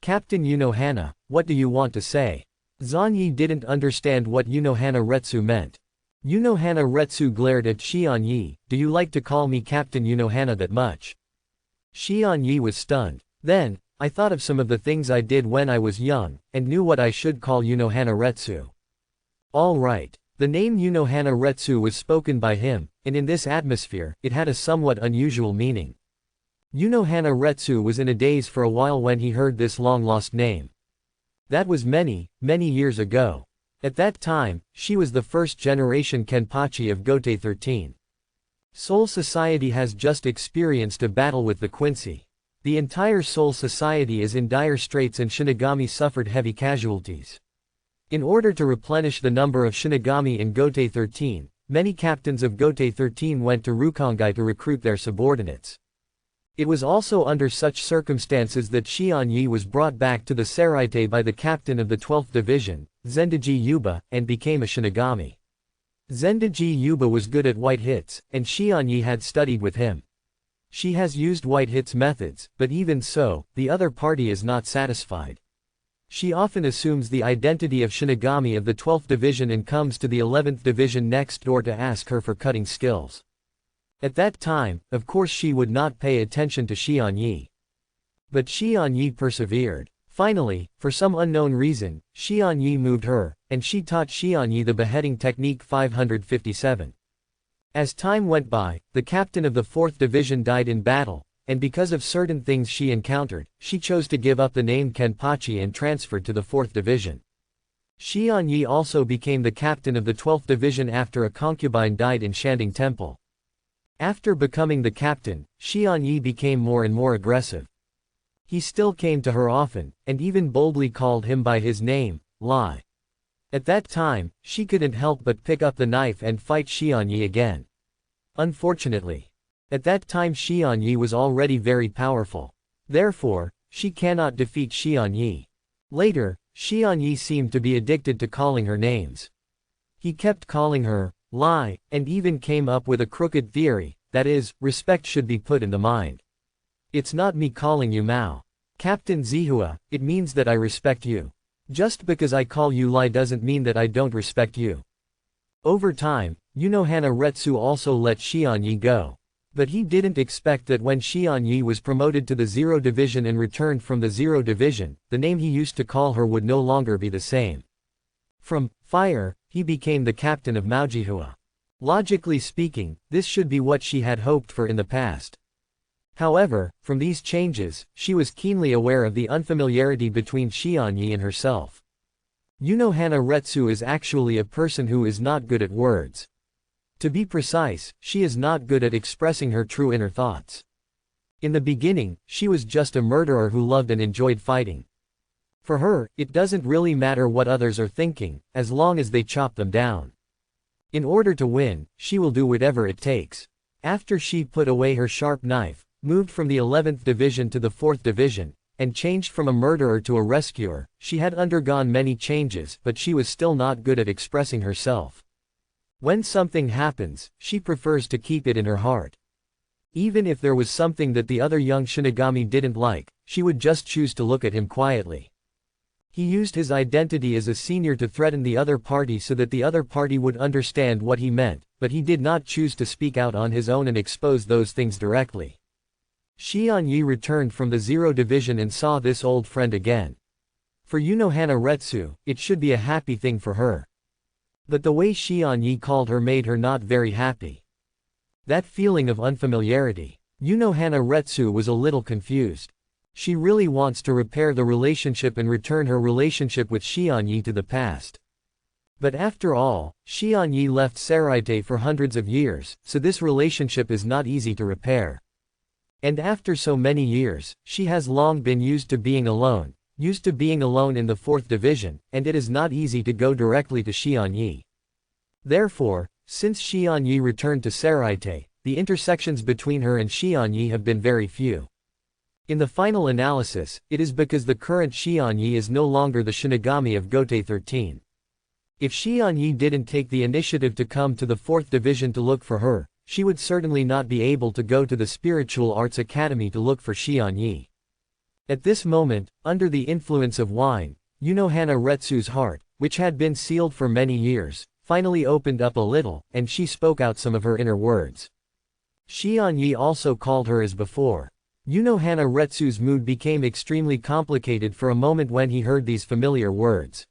Captain Hana, what do you want to say? Zan Yi didn't understand what Hana Retsu meant. Hana Retsu glared at Xian Yi. Do you like to call me Captain Hana that much? Xian Yi was stunned. Then, I thought of some of the things I did when I was young, and knew what I should call Hana Retsu. All right. The name Hana Retsu was spoken by him, and in this atmosphere, it had a somewhat unusual meaning. Hana Retsu was in a daze for a while when he heard this long-lost name. That was many, many years ago. At that time, she was the first-generation Kenpachi of Gotei 13. Soul Society has just experienced a battle with the Quincy. The entire Soul Society is in dire straits and Shinigami suffered heavy casualties. In order to replenish the number of Shinigami in Gotei 13, many captains of Gotei 13 went to Rukongai to recruit their subordinates. It was also under such circumstances that Xianyi was brought back to the Seraite by the captain of the 12th Division, Zendaji Yuba, and became a Shinigami. Zendaji Yuba was good at white hits, and Xianyi had studied with him. She has used white hits methods, but even so, the other party is not satisfied. She often assumes the identity of Shinigami of the 12th Division and comes to the 11th Division next door to ask her for cutting skills. At that time, of course she would not pay attention to Xianyi. But Xianyi persevered. Finally, for some unknown reason, Xianyi moved her, and she taught Xianyi the beheading technique 557. As time went by, the captain of the 4th Division died in battle, and because of certain things she encountered, she chose to give up the name Kenpachi and transferred to the 4th Division. Xianyi also became the captain of the 12th Division after a concubine died in Shanding Temple. After becoming the captain, Xianyi became more and more aggressive. He still came to her often, and even boldly called him by his name, Lai. At that time, she couldn't help but pick up the knife and fight Xianyi again. Unfortunately, at that time Xianyi was already very powerful. Therefore, she cannot defeat Xianyi. Later, Xianyi seemed to be addicted to calling her names. He kept calling her Lai, and even came up with a crooked theory, that is, respect should be put in the mind. It's not me calling you Mao. Captain Zihua, it means that I respect you. Just because I call you Lai doesn't mean that I don't respect you. Over time, Unohana Retsu also let Xianyi go. But he didn't expect that when Xianyi was promoted to the 0 Division and returned from the 0 Division, the name he used to call her would no longer be the same. From fire, he became the captain of Maojihua. Logically speaking, this should be what she had hoped for in the past. However, from these changes, she was keenly aware of the unfamiliarity between Xianyi and herself. Unohana Retsu is actually a person who is not good at words. To be precise, she is not good at expressing her true inner thoughts. In the beginning, she was just a murderer who loved and enjoyed fighting. For her, it doesn't really matter what others are thinking, as long as they chop them down. In order to win, she will do whatever it takes. After she put away her sharp knife, moved from the 11th Division to the 4th Division, and changed from a murderer to a rescuer, she had undergone many changes, but she was still not good at expressing herself. When something happens, she prefers to keep it in her heart. Even if there was something that the other young Shinigami didn't like, she would just choose to look at him quietly. He used his identity as a senior to threaten the other party so that the other party would understand what he meant, but he did not choose to speak out on his own and expose those things directly. Xianyi returned from the 0 Division and saw this old friend again. For Unohana Retsu, it should be a happy thing for her. But the way Xianyi called her made her not very happy. That feeling of unfamiliarity. Unohana Retsu was a little confused. She really wants to repair the relationship and return her relationship with Xianyi to the past. But after all, Xianyi left Seraite for hundreds of years, so this relationship is not easy to repair. And after so many years, she has long been used to being alone in the 4th Division, and it is not easy to go directly to Xianyi. Therefore, since Xianyi returned to Seraite, the intersections between her and Xianyi have been very few. In the final analysis, it is because the current Xianyi is no longer the Shinigami of Gotei 13. If Xianyi didn't take the initiative to come to the 4th Division to look for her, she would certainly not be able to go to the Spiritual Arts Academy to look for Xianyi. At this moment, under the influence of wine, Unohana Retsu's heart, which had been sealed for many years, finally opened up a little, and she spoke out some of her inner words. Xianyi also called her as before. Unohana Retsu's mood became extremely complicated for a moment when he heard these familiar words.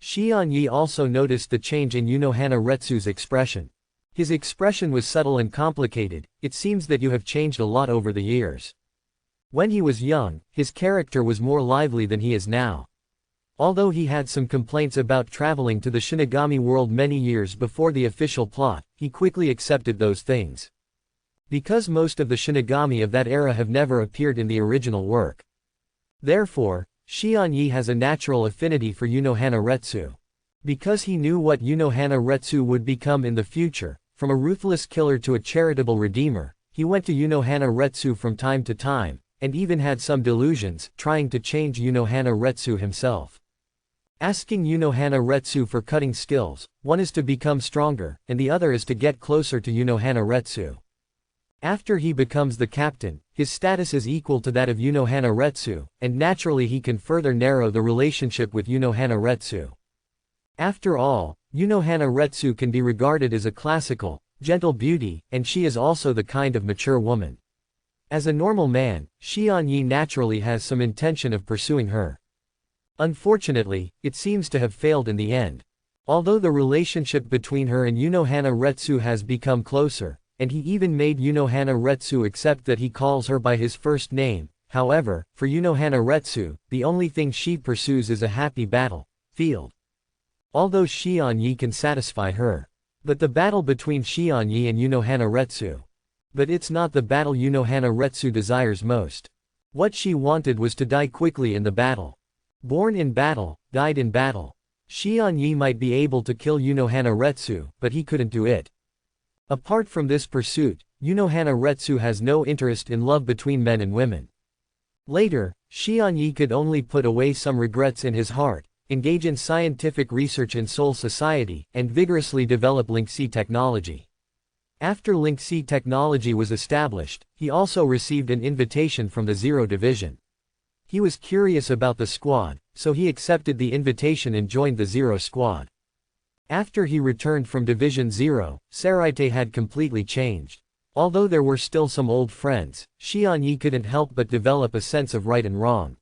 Xianyi also noticed the change in Unohana Retsu's expression. His expression was subtle and complicated. It seems that you have changed a lot over the years. When he was young, his character was more lively than he is now. Although he had some complaints about traveling to the Shinigami world many years before the official plot, he quickly accepted those things. Because most of the Shinigami of that era have never appeared in the original work. Therefore, Xianyi has a natural affinity for Unohana Retsu. Because he knew what Unohana Retsu would become in the future, from a ruthless killer to a charitable redeemer, He went to Unohana Retsu from time to time, and even had some delusions, trying to change Unohana Retsu himself. Asking Unohana Retsu for cutting skills, one is to become stronger, and the other is to get closer to Unohana Retsu. After he becomes the captain, his status is equal to that of Unohana Retsu, and naturally he can further narrow the relationship with Unohana Retsu. After all, Unohana Retsu can be regarded as a classical, gentle beauty, and she is also the kind of mature woman. As a normal man, Xianyi naturally has some intention of pursuing her. Unfortunately, it seems to have failed in the end. Although the relationship between her and Unohana Retsu has become closer, and he even made Unohana Retsu accept that he calls her by his first name, however, for Unohana Retsu, the only thing she pursues is a happy battle field. Although Xianyi can satisfy her. But the battle between Xianyi and Unohana Retsu. But it's not the battle Unohana Retsu desires most. What she wanted was to die quickly in the battle. Born in battle, died in battle. Xianyi might be able to kill Unohana Retsu, but he couldn't do it. Apart from this pursuit, Unohana Retsu has no interest in love between men and women. Later, Xianyi could only put away some regrets in his heart, engage in scientific research in Soul Society, and vigorously develop Link-C technology. After Link-C technology was established, he also received an invitation from the Zero Division. He was curious about the squad, so he accepted the invitation and joined the Zero Squad. After he returned from Division Zero, Saraite had completely changed. Although there were still some old friends, Xianyi couldn't help but develop a sense of right and wrong.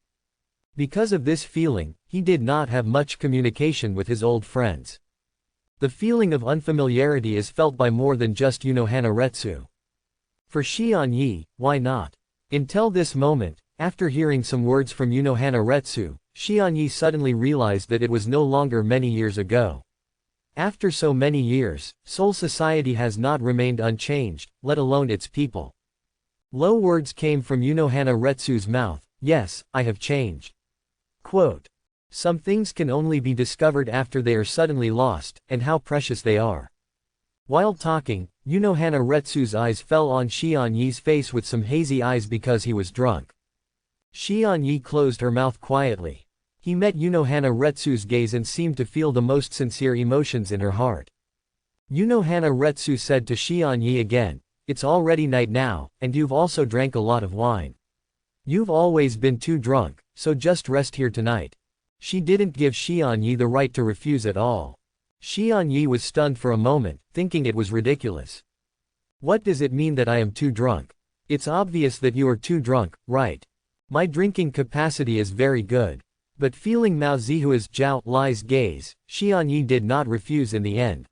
Because of this feeling, he did not have much communication with his old friends. The feeling of unfamiliarity is felt by more than just Unohana Retsu. For Xianyi, why not? Until this moment, after hearing some words from Unohana Retsu, Xianyi suddenly realized that it was no longer many years ago. After so many years, Soul Society has not remained unchanged, let alone its people. Low words came from Unohana Retsu's mouth, yes, I have changed. Quote. Some things can only be discovered after they are suddenly lost, and how precious they are. While talking, Unohana Retsu's eyes fell on Xianyi's face with some hazy eyes because he was drunk. Xianyi closed her mouth quietly. He met Unohana Retsu's gaze and seemed to feel the most sincere emotions in her heart. Unohana Retsu said to Xianyi again, it's already night now, and you've also drank a lot of wine. You've always been too drunk, so just rest here tonight. She didn't give Xianyi the right to refuse at all. Xianyi was stunned for a moment, thinking it was ridiculous. What does it mean that I am too drunk? It's obvious that you are too drunk, right? My drinking capacity is very good. But feeling Mao Zihua's Zhao Li's gaze, Xianyi did not refuse in the end.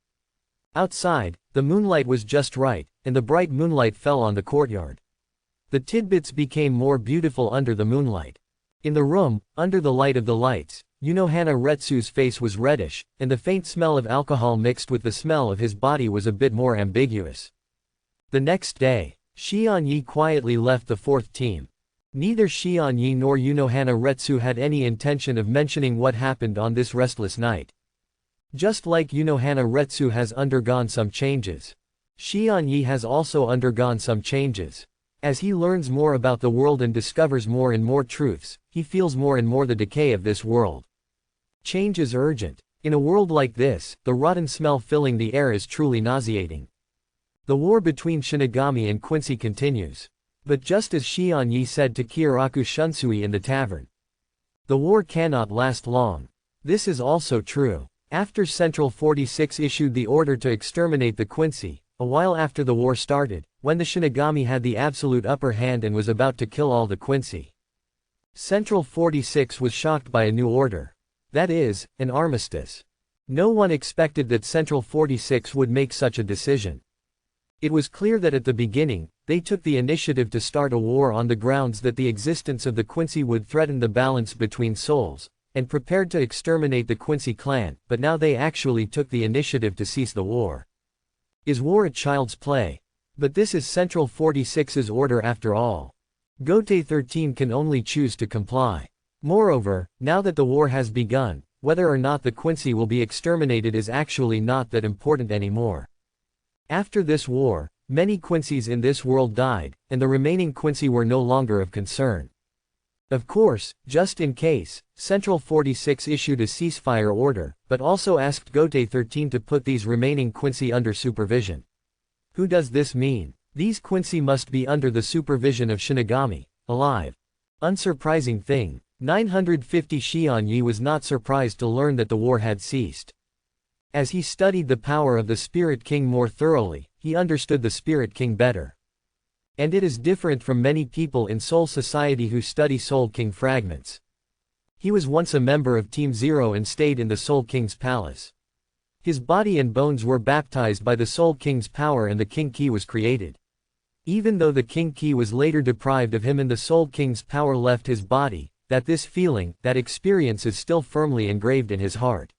Outside, the moonlight was just right, and the bright moonlight fell on the courtyard. The tidbits became more beautiful under the moonlight. In the room, under the light of the lights, Unohana Retsu's face was reddish, and the faint smell of alcohol mixed with the smell of his body was a bit more ambiguous. The next day, Xianyi quietly left the fourth team. Neither Xianyi nor Unohana Retsu had any intention of mentioning what happened on this restless night. Just like Unohana Retsu has undergone some changes, Xianyi has also undergone some changes. As he learns more about the world and discovers more and more truths, he feels more and more the decay of this world. Change is urgent. In a world like this, the rotten smell filling the air is truly nauseating. The war between Shinigami and Quincy continues. But just as Xianyi said to Kyoraku Shunsui in the tavern, the war cannot last long. This is also true. After Central 46 issued the order to exterminate the Quincy, a while after the war started, when the Shinigami had the absolute upper hand and was about to kill all the Quincy, Central 46 was shocked by a new order. That is, an armistice. No one expected that Central 46 would make such a decision. It was clear that at the beginning, they took the initiative to start a war on the grounds that the existence of the Quincy would threaten the balance between souls, and prepared to exterminate the Quincy clan, but now they actually took the initiative to cease the war. Is war a child's play? But this is Central 46's order after all. Gotei 13 can only choose to comply. Moreover, now that the war has begun, whether or not the Quincy will be exterminated is actually not that important anymore. After this war, many Quincy's in this world died, and the remaining Quincy were no longer of concern. Of course, just in case, Central 46 issued a ceasefire order, but also asked Gote 13 to put these remaining Quincy under supervision. Who does this mean? These Quincy must be under the supervision of Shinigami, alive. Unsurprising thing, 950 Xian Yi was not surprised to learn that the war had ceased. As he studied the power of the Spirit King more thoroughly, he understood the Spirit King better. And it is different from many people in Soul Society who study Soul King fragments. He was once a member of Team Zero and stayed in the Soul King's palace. His body and bones were baptized by the Soul King's power and the King Key was created. Even though the King Key was later deprived of him and the Soul King's power left his body, this feeling, that experience is still firmly engraved in his heart.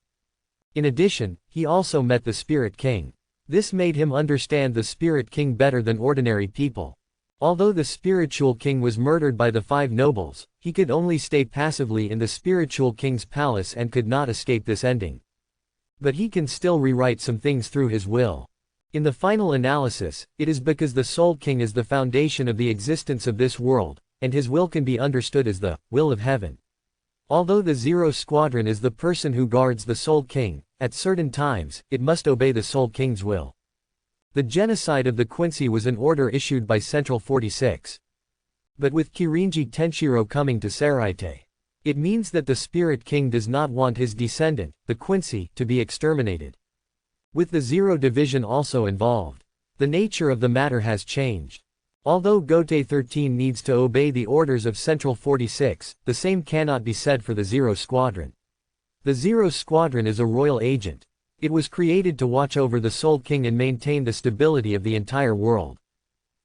In addition, he also met the Spirit King. This made him understand the Spirit King better than ordinary people. Although the Spiritual King was murdered by the 5 nobles, he could only stay passively in the Spiritual King's palace and could not escape this ending. But he can still rewrite some things through his will. In the final analysis, it is because the Soul King is the foundation of the existence of this world, and his will can be understood as the will of heaven. Although the Zero Squadron is the person who guards the Soul King, at certain times, it must obey the Soul King's will. The genocide of the Quincy was an order issued by Central 46. But with Kirinji Tenshiro coming to Seraite, it means that the Spirit King does not want his descendant, the Quincy, to be exterminated. With the Zero Division also involved, the nature of the matter has changed. Although Gote 13 needs to obey the orders of Central 46, the same cannot be said for the Zero Squadron. The Zero Squadron is a royal agent. It was created to watch over the Soul King and maintain the stability of the entire world.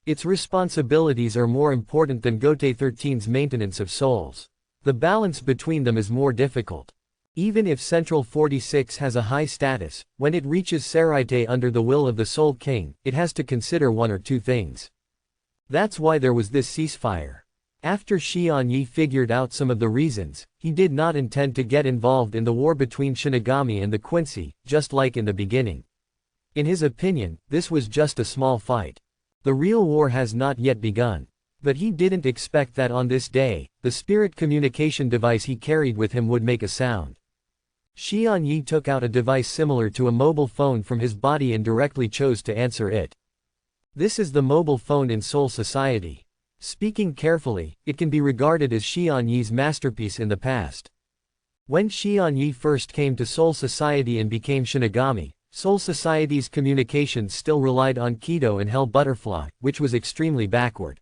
Its responsibilities are more important than Gote 13's maintenance of souls. The balance between them is more difficult. Even if Central 46 has a high status, when it reaches Seraite under the will of the Soul King, it has to consider one or two things. That's why there was this ceasefire. After Xian Yi figured out some of the reasons, he did not intend to get involved in the war between Shinigami and the Quincy, just like in the beginning. In his opinion, this was just a small fight. The real war has not yet begun. But he didn't expect that on this day, the spirit communication device he carried with him would make a sound. Xian Yi took out a device similar to a mobile phone from his body and directly chose to answer it. This is the mobile phone in Soul Society. Speaking carefully, it can be regarded as Xian Yi's masterpiece in the past. When Xian Yi first came to Soul Society and became Shinigami, Soul Society's communications still relied on Kido and Hell Butterfly, which was extremely backward.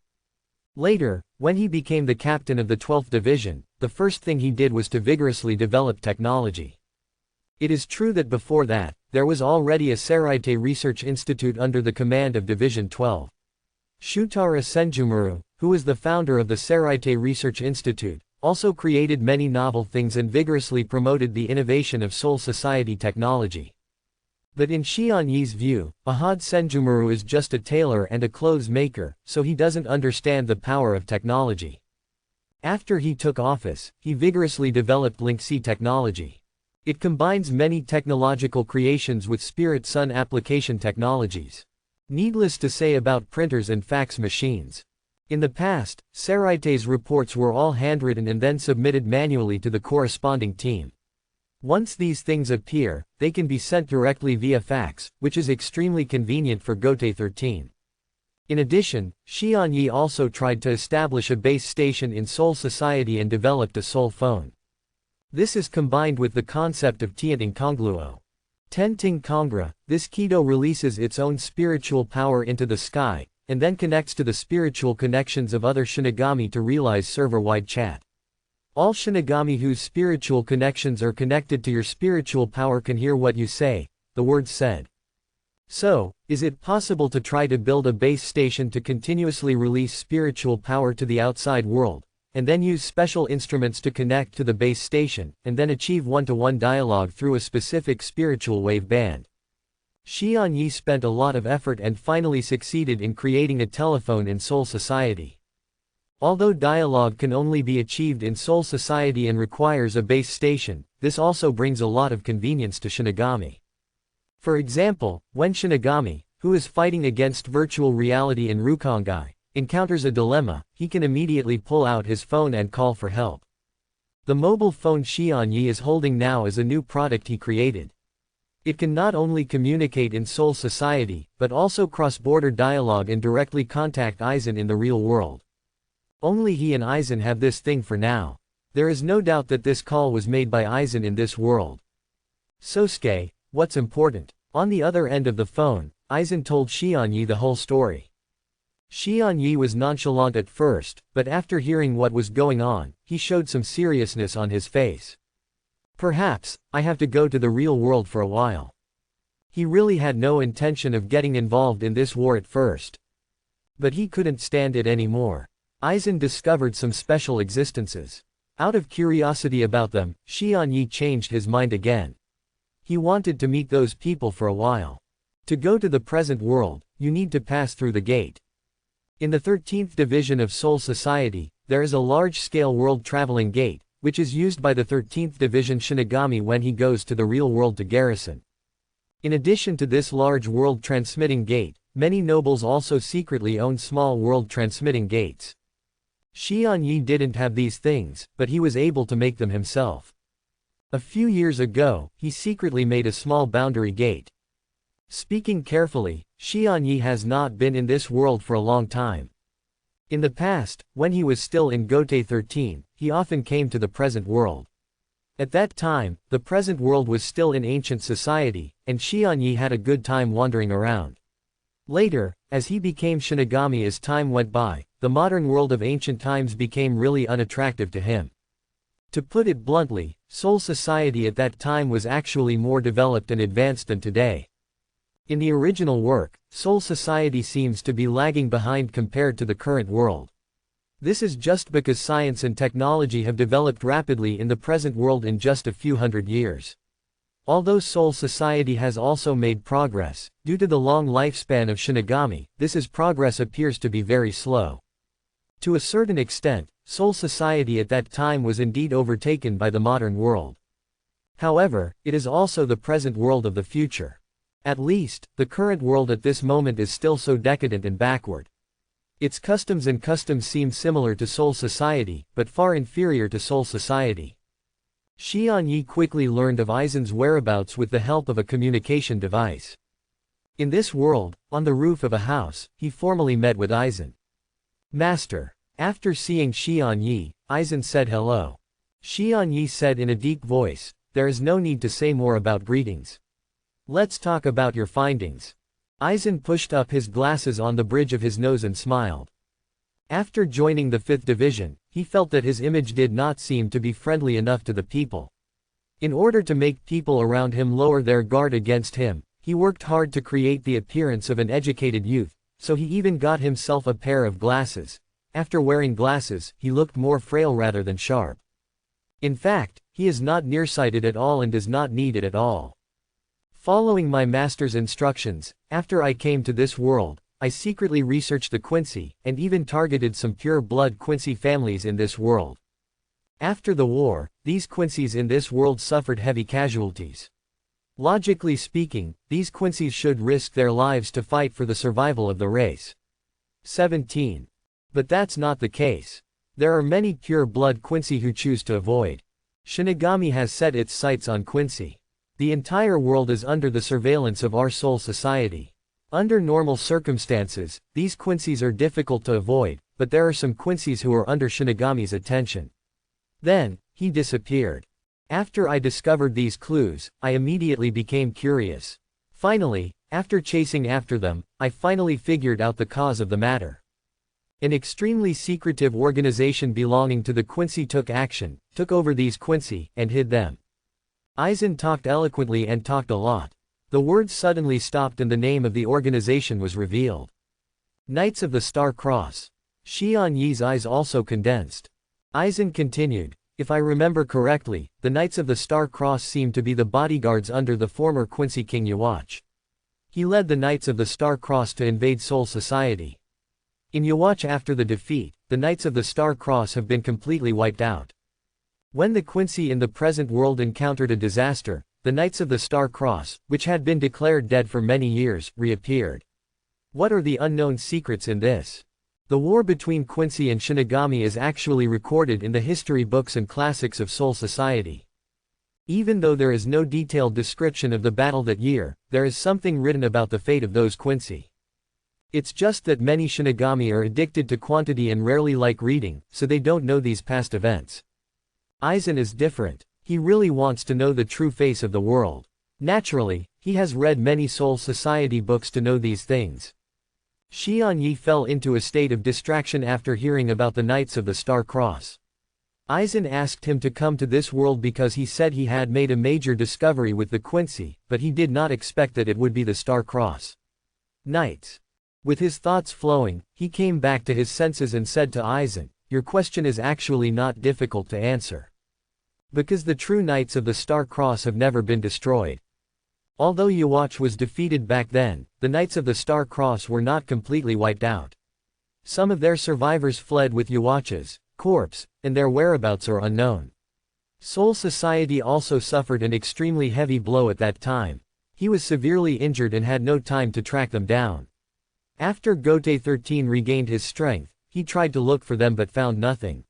Later, when he became the captain of the 12th Division, the first thing he did was to vigorously develop technology. It is true that before that, there was already a Seraite Research Institute under the command of Division 12. Shutara Senjumuru, who was the founder of the Seraite Research Institute, also created many novel things and vigorously promoted the innovation of Soul Society technology. But in Xian Yi's view, Ahad Senjumuru is just a tailor and a clothes maker, so he doesn't understand the power of technology. After he took office, he vigorously developed Link C technology. It combines many technological creations with Spirit Sun application technologies. Needless to say about printers and fax machines. In the past, Seraite's reports were all handwritten and then submitted manually to the corresponding team. Once these things appear, they can be sent directly via fax, which is extremely convenient for Gote 13. In addition, Xian Yi also tried to establish a base station in Soul Society and developed a soul phone. This is combined with the concept of Tianting Kongluo. Tenting Kongra, this Kido releases its own spiritual power into the sky, and then connects to the spiritual connections of other Shinigami to realize server-wide chat. All Shinigami whose spiritual connections are connected to your spiritual power can hear what you say, the words said. So, is it possible to try to build a base station to continuously release spiritual power to the outside world, and then use special instruments to connect to the base station, and then achieve one-to-one dialogue through a specific spiritual wave band? Xian Yi spent a lot of effort and finally succeeded in creating a telephone in Soul Society. Although dialogue can only be achieved in Soul Society and requires a base station, this also brings a lot of convenience to Shinigami. For example, when Shinigami, who is fighting against virtual reality in Rukongai, encounters a dilemma. He can immediately pull out his phone and call for help. The mobile phone Xianyi is holding now is a new product he created. It can not only communicate in Seoul society, but also cross-border dialogue and directly contact Aizen in the real world. Only he and Aizen have this thing for now. There is no doubt that this call was made by Aizen in this world. Sosuke, what's important? On the other end of the phone, Aizen told Xianyi the whole story. Xianyi was nonchalant at first, but after hearing what was going on, he showed some seriousness on his face. Perhaps, I have to go to the real world for a while. He really had no intention of getting involved in this war at first. But he couldn't stand it anymore. Aizen discovered some special existences. Out of curiosity about them, Xianyi changed his mind again. He wanted to meet those people for a while. To go to the present world, you need to pass through the gate. In the 13th division of Seoul Society, there is a large-scale world-traveling gate, which is used by the 13th division Shinigami when he goes to the real world to garrison. In addition to this large world-transmitting gate, many nobles also secretly own small world-transmitting gates. Xianyi didn't have these things, but he was able to make them himself. A few years ago, he secretly made a small boundary gate. Speaking carefully, Xianyi has not been in this world for a long time. In the past, when he was still in Gote 13, he often came to the present world. At that time, the present world was still in ancient society, and Xianyi had a good time wandering around. Later, as he became Shinigami as time went by, the modern world of ancient times became really unattractive to him. To put it bluntly, Seoul society at that time was actually more developed and advanced than today. In the original work, Seoul society seems to be lagging behind compared to the current world. This is just because science and technology have developed rapidly in the present world in just a few hundred years. Although Seoul society has also made progress, due to the long lifespan of Shinigami, progress appears to be very slow. To a certain extent, Seoul society at that time was indeed overtaken by the modern world. However, it is also the present world of the future. At least, the current world at this moment is still so decadent and backward. Its customs seem similar to Seoul society, but far inferior to Seoul society. Xianyi quickly learned of Aizen's whereabouts with the help of a communication device. In this world, on the roof of a house, he formally met with Aizen. Master. After seeing Xianyi, Aizen said hello. Xianyi said in a deep voice, there is no need to say more about greetings. Let's talk about your findings. Aizen pushed up his glasses on the bridge of his nose and smiled. After joining the 5th division, he felt that his image did not seem to be friendly enough to the people. In order to make people around him lower their guard against him, he worked hard to create the appearance of an educated youth, so he even got himself a pair of glasses. After wearing glasses, he looked more frail rather than sharp. In fact, he is not nearsighted at all and does not need it at all. Following my master's instructions, after I came to this world, I secretly researched the Quincy, and even targeted some pure-blood Quincy families in this world. After the war, these Quincy's in this world suffered heavy casualties. Logically speaking, these Quincy's should risk their lives to fight for the survival of the race. 17. But that's not the case. There are many pure-blood Quincy who choose to avoid. Shinigami has set its sights on Quincy. The entire world is under the surveillance of our Seoul society. Under normal circumstances, these Quincy's are difficult to avoid, but there are some Quincy's who are under Shinigami's attention. Then, he disappeared. After I discovered these clues, I immediately became curious. Finally, after chasing after them, I finally figured out the cause of the matter. An extremely secretive organization belonging to the Quincy took action, took over these Quincy, and hid them. Aizen talked eloquently and talked a lot. The words suddenly stopped and the name of the organization was revealed. Knights of the Star Cross. Xianyi's eyes also condensed. Aizen continued, if I remember correctly, the Knights of the Star Cross seem to be the bodyguards under the former Quincy King Yawach. He led the Knights of the Star Cross to invade Seoul society. In Yawach after the defeat, the Knights of the Star Cross have been completely wiped out. When the Quincy in the present world encountered a disaster, the Knights of the Star Cross, which had been declared dead for many years, reappeared. What are the unknown secrets in this? The war between Quincy and Shinigami is actually recorded in the history books and classics of Soul Society. Even though there is no detailed description of the battle that year, there is something written about the fate of those Quincy. It's just that many Shinigami are addicted to quantity and rarely like reading, so they don't know these past events. Aizen is different. He really wants to know the true face of the world. Naturally, he has read many Soul Society books to know these things. Xianyi fell into a state of distraction after hearing about the Knights of the Star Cross. Aizen asked him to come to this world because he said he had made a major discovery with the Quincy, but he did not expect that it would be the Star Cross Knights. With his thoughts flowing, he came back to his senses and said to Aizen, "Your question is actually not difficult to answer. Because the true Knights of the Star Cross have never been destroyed. Although Yhwach was defeated back then, the Knights of the Star Cross were not completely wiped out. Some of their survivors fled with Yhwach's corpse, and their whereabouts are unknown. Soul Society also suffered an extremely heavy blow at that time. He was severely injured and had no time to track them down. After Gote 13 regained his strength, he tried to look for them but found nothing."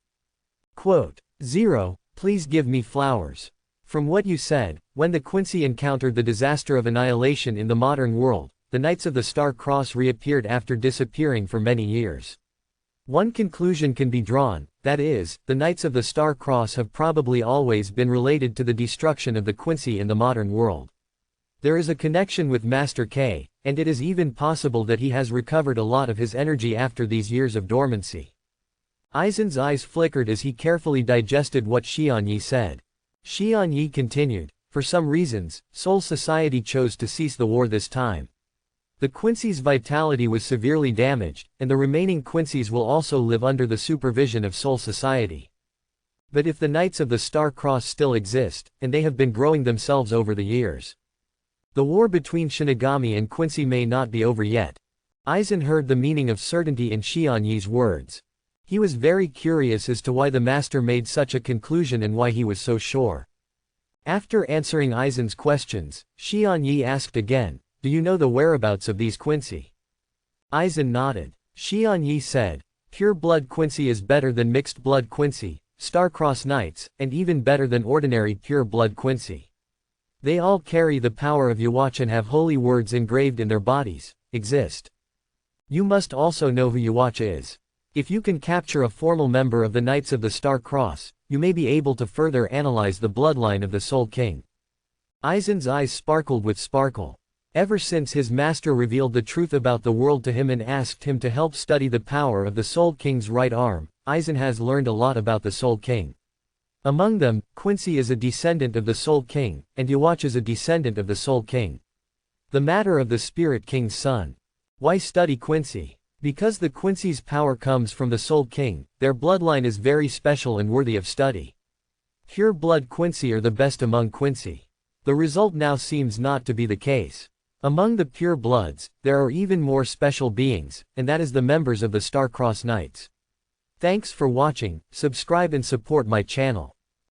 Quote, "0, please give me flowers. From what you said, when the Quincy encountered the disaster of annihilation in the modern world, the Knights of the Star Cross reappeared after disappearing for many years. One conclusion can be drawn, that is, the Knights of the Star Cross have probably always been related to the destruction of the Quincy in the modern world. There is a connection with Master K, and it is even possible that he has recovered a lot of his energy after these years of dormancy." Aizen's eyes flickered as he carefully digested what Xianyi said. Xianyi continued, "For some reasons, Soul Society chose to cease the war this time. The Quincy's vitality was severely damaged, and the remaining Quincy's will also live under the supervision of Soul Society. But if the Knights of the Star Cross still exist, and they have been growing themselves over the years, the war between Shinigami and Quincy may not be over yet." Aizen heard the meaning of certainty in Xianyi's words. He was very curious as to why the master made such a conclusion and why he was so sure. After answering Aizen's questions, Xianyi asked again, "Do you know the whereabouts of these Quincy?" Aizen nodded. Xianyi said, "Pure blood Quincy is better than mixed blood Quincy, Star-Cross Knights, and even better than ordinary pure blood Quincy. They all carry the power of Yhwach and have holy words engraved in their bodies, exist. You must also know who Yhwach is. If you can capture a formal member of the Knights of the Star Cross, you may be able to further analyze the bloodline of the Soul King." Aizen's eyes sparkled with sparkle. Ever since his master revealed the truth about the world to him and asked him to help study the power of the Soul King's right arm, Aizen has learned a lot about the Soul King. Among them, Quincy is a descendant of the Soul King, and Yhwach is a descendant of the Soul King. The matter of the Spirit King's son. Why study Quincy? Because the Quincy's power comes from the Soul King, their bloodline is very special and worthy of study. Pure blood Quincy are the best among Quincy. The result now seems not to be the case. Among the pure bloods, there are even more special beings, and that is the members of the Star-Cross Knights. Thanks for watching, subscribe and support my channel.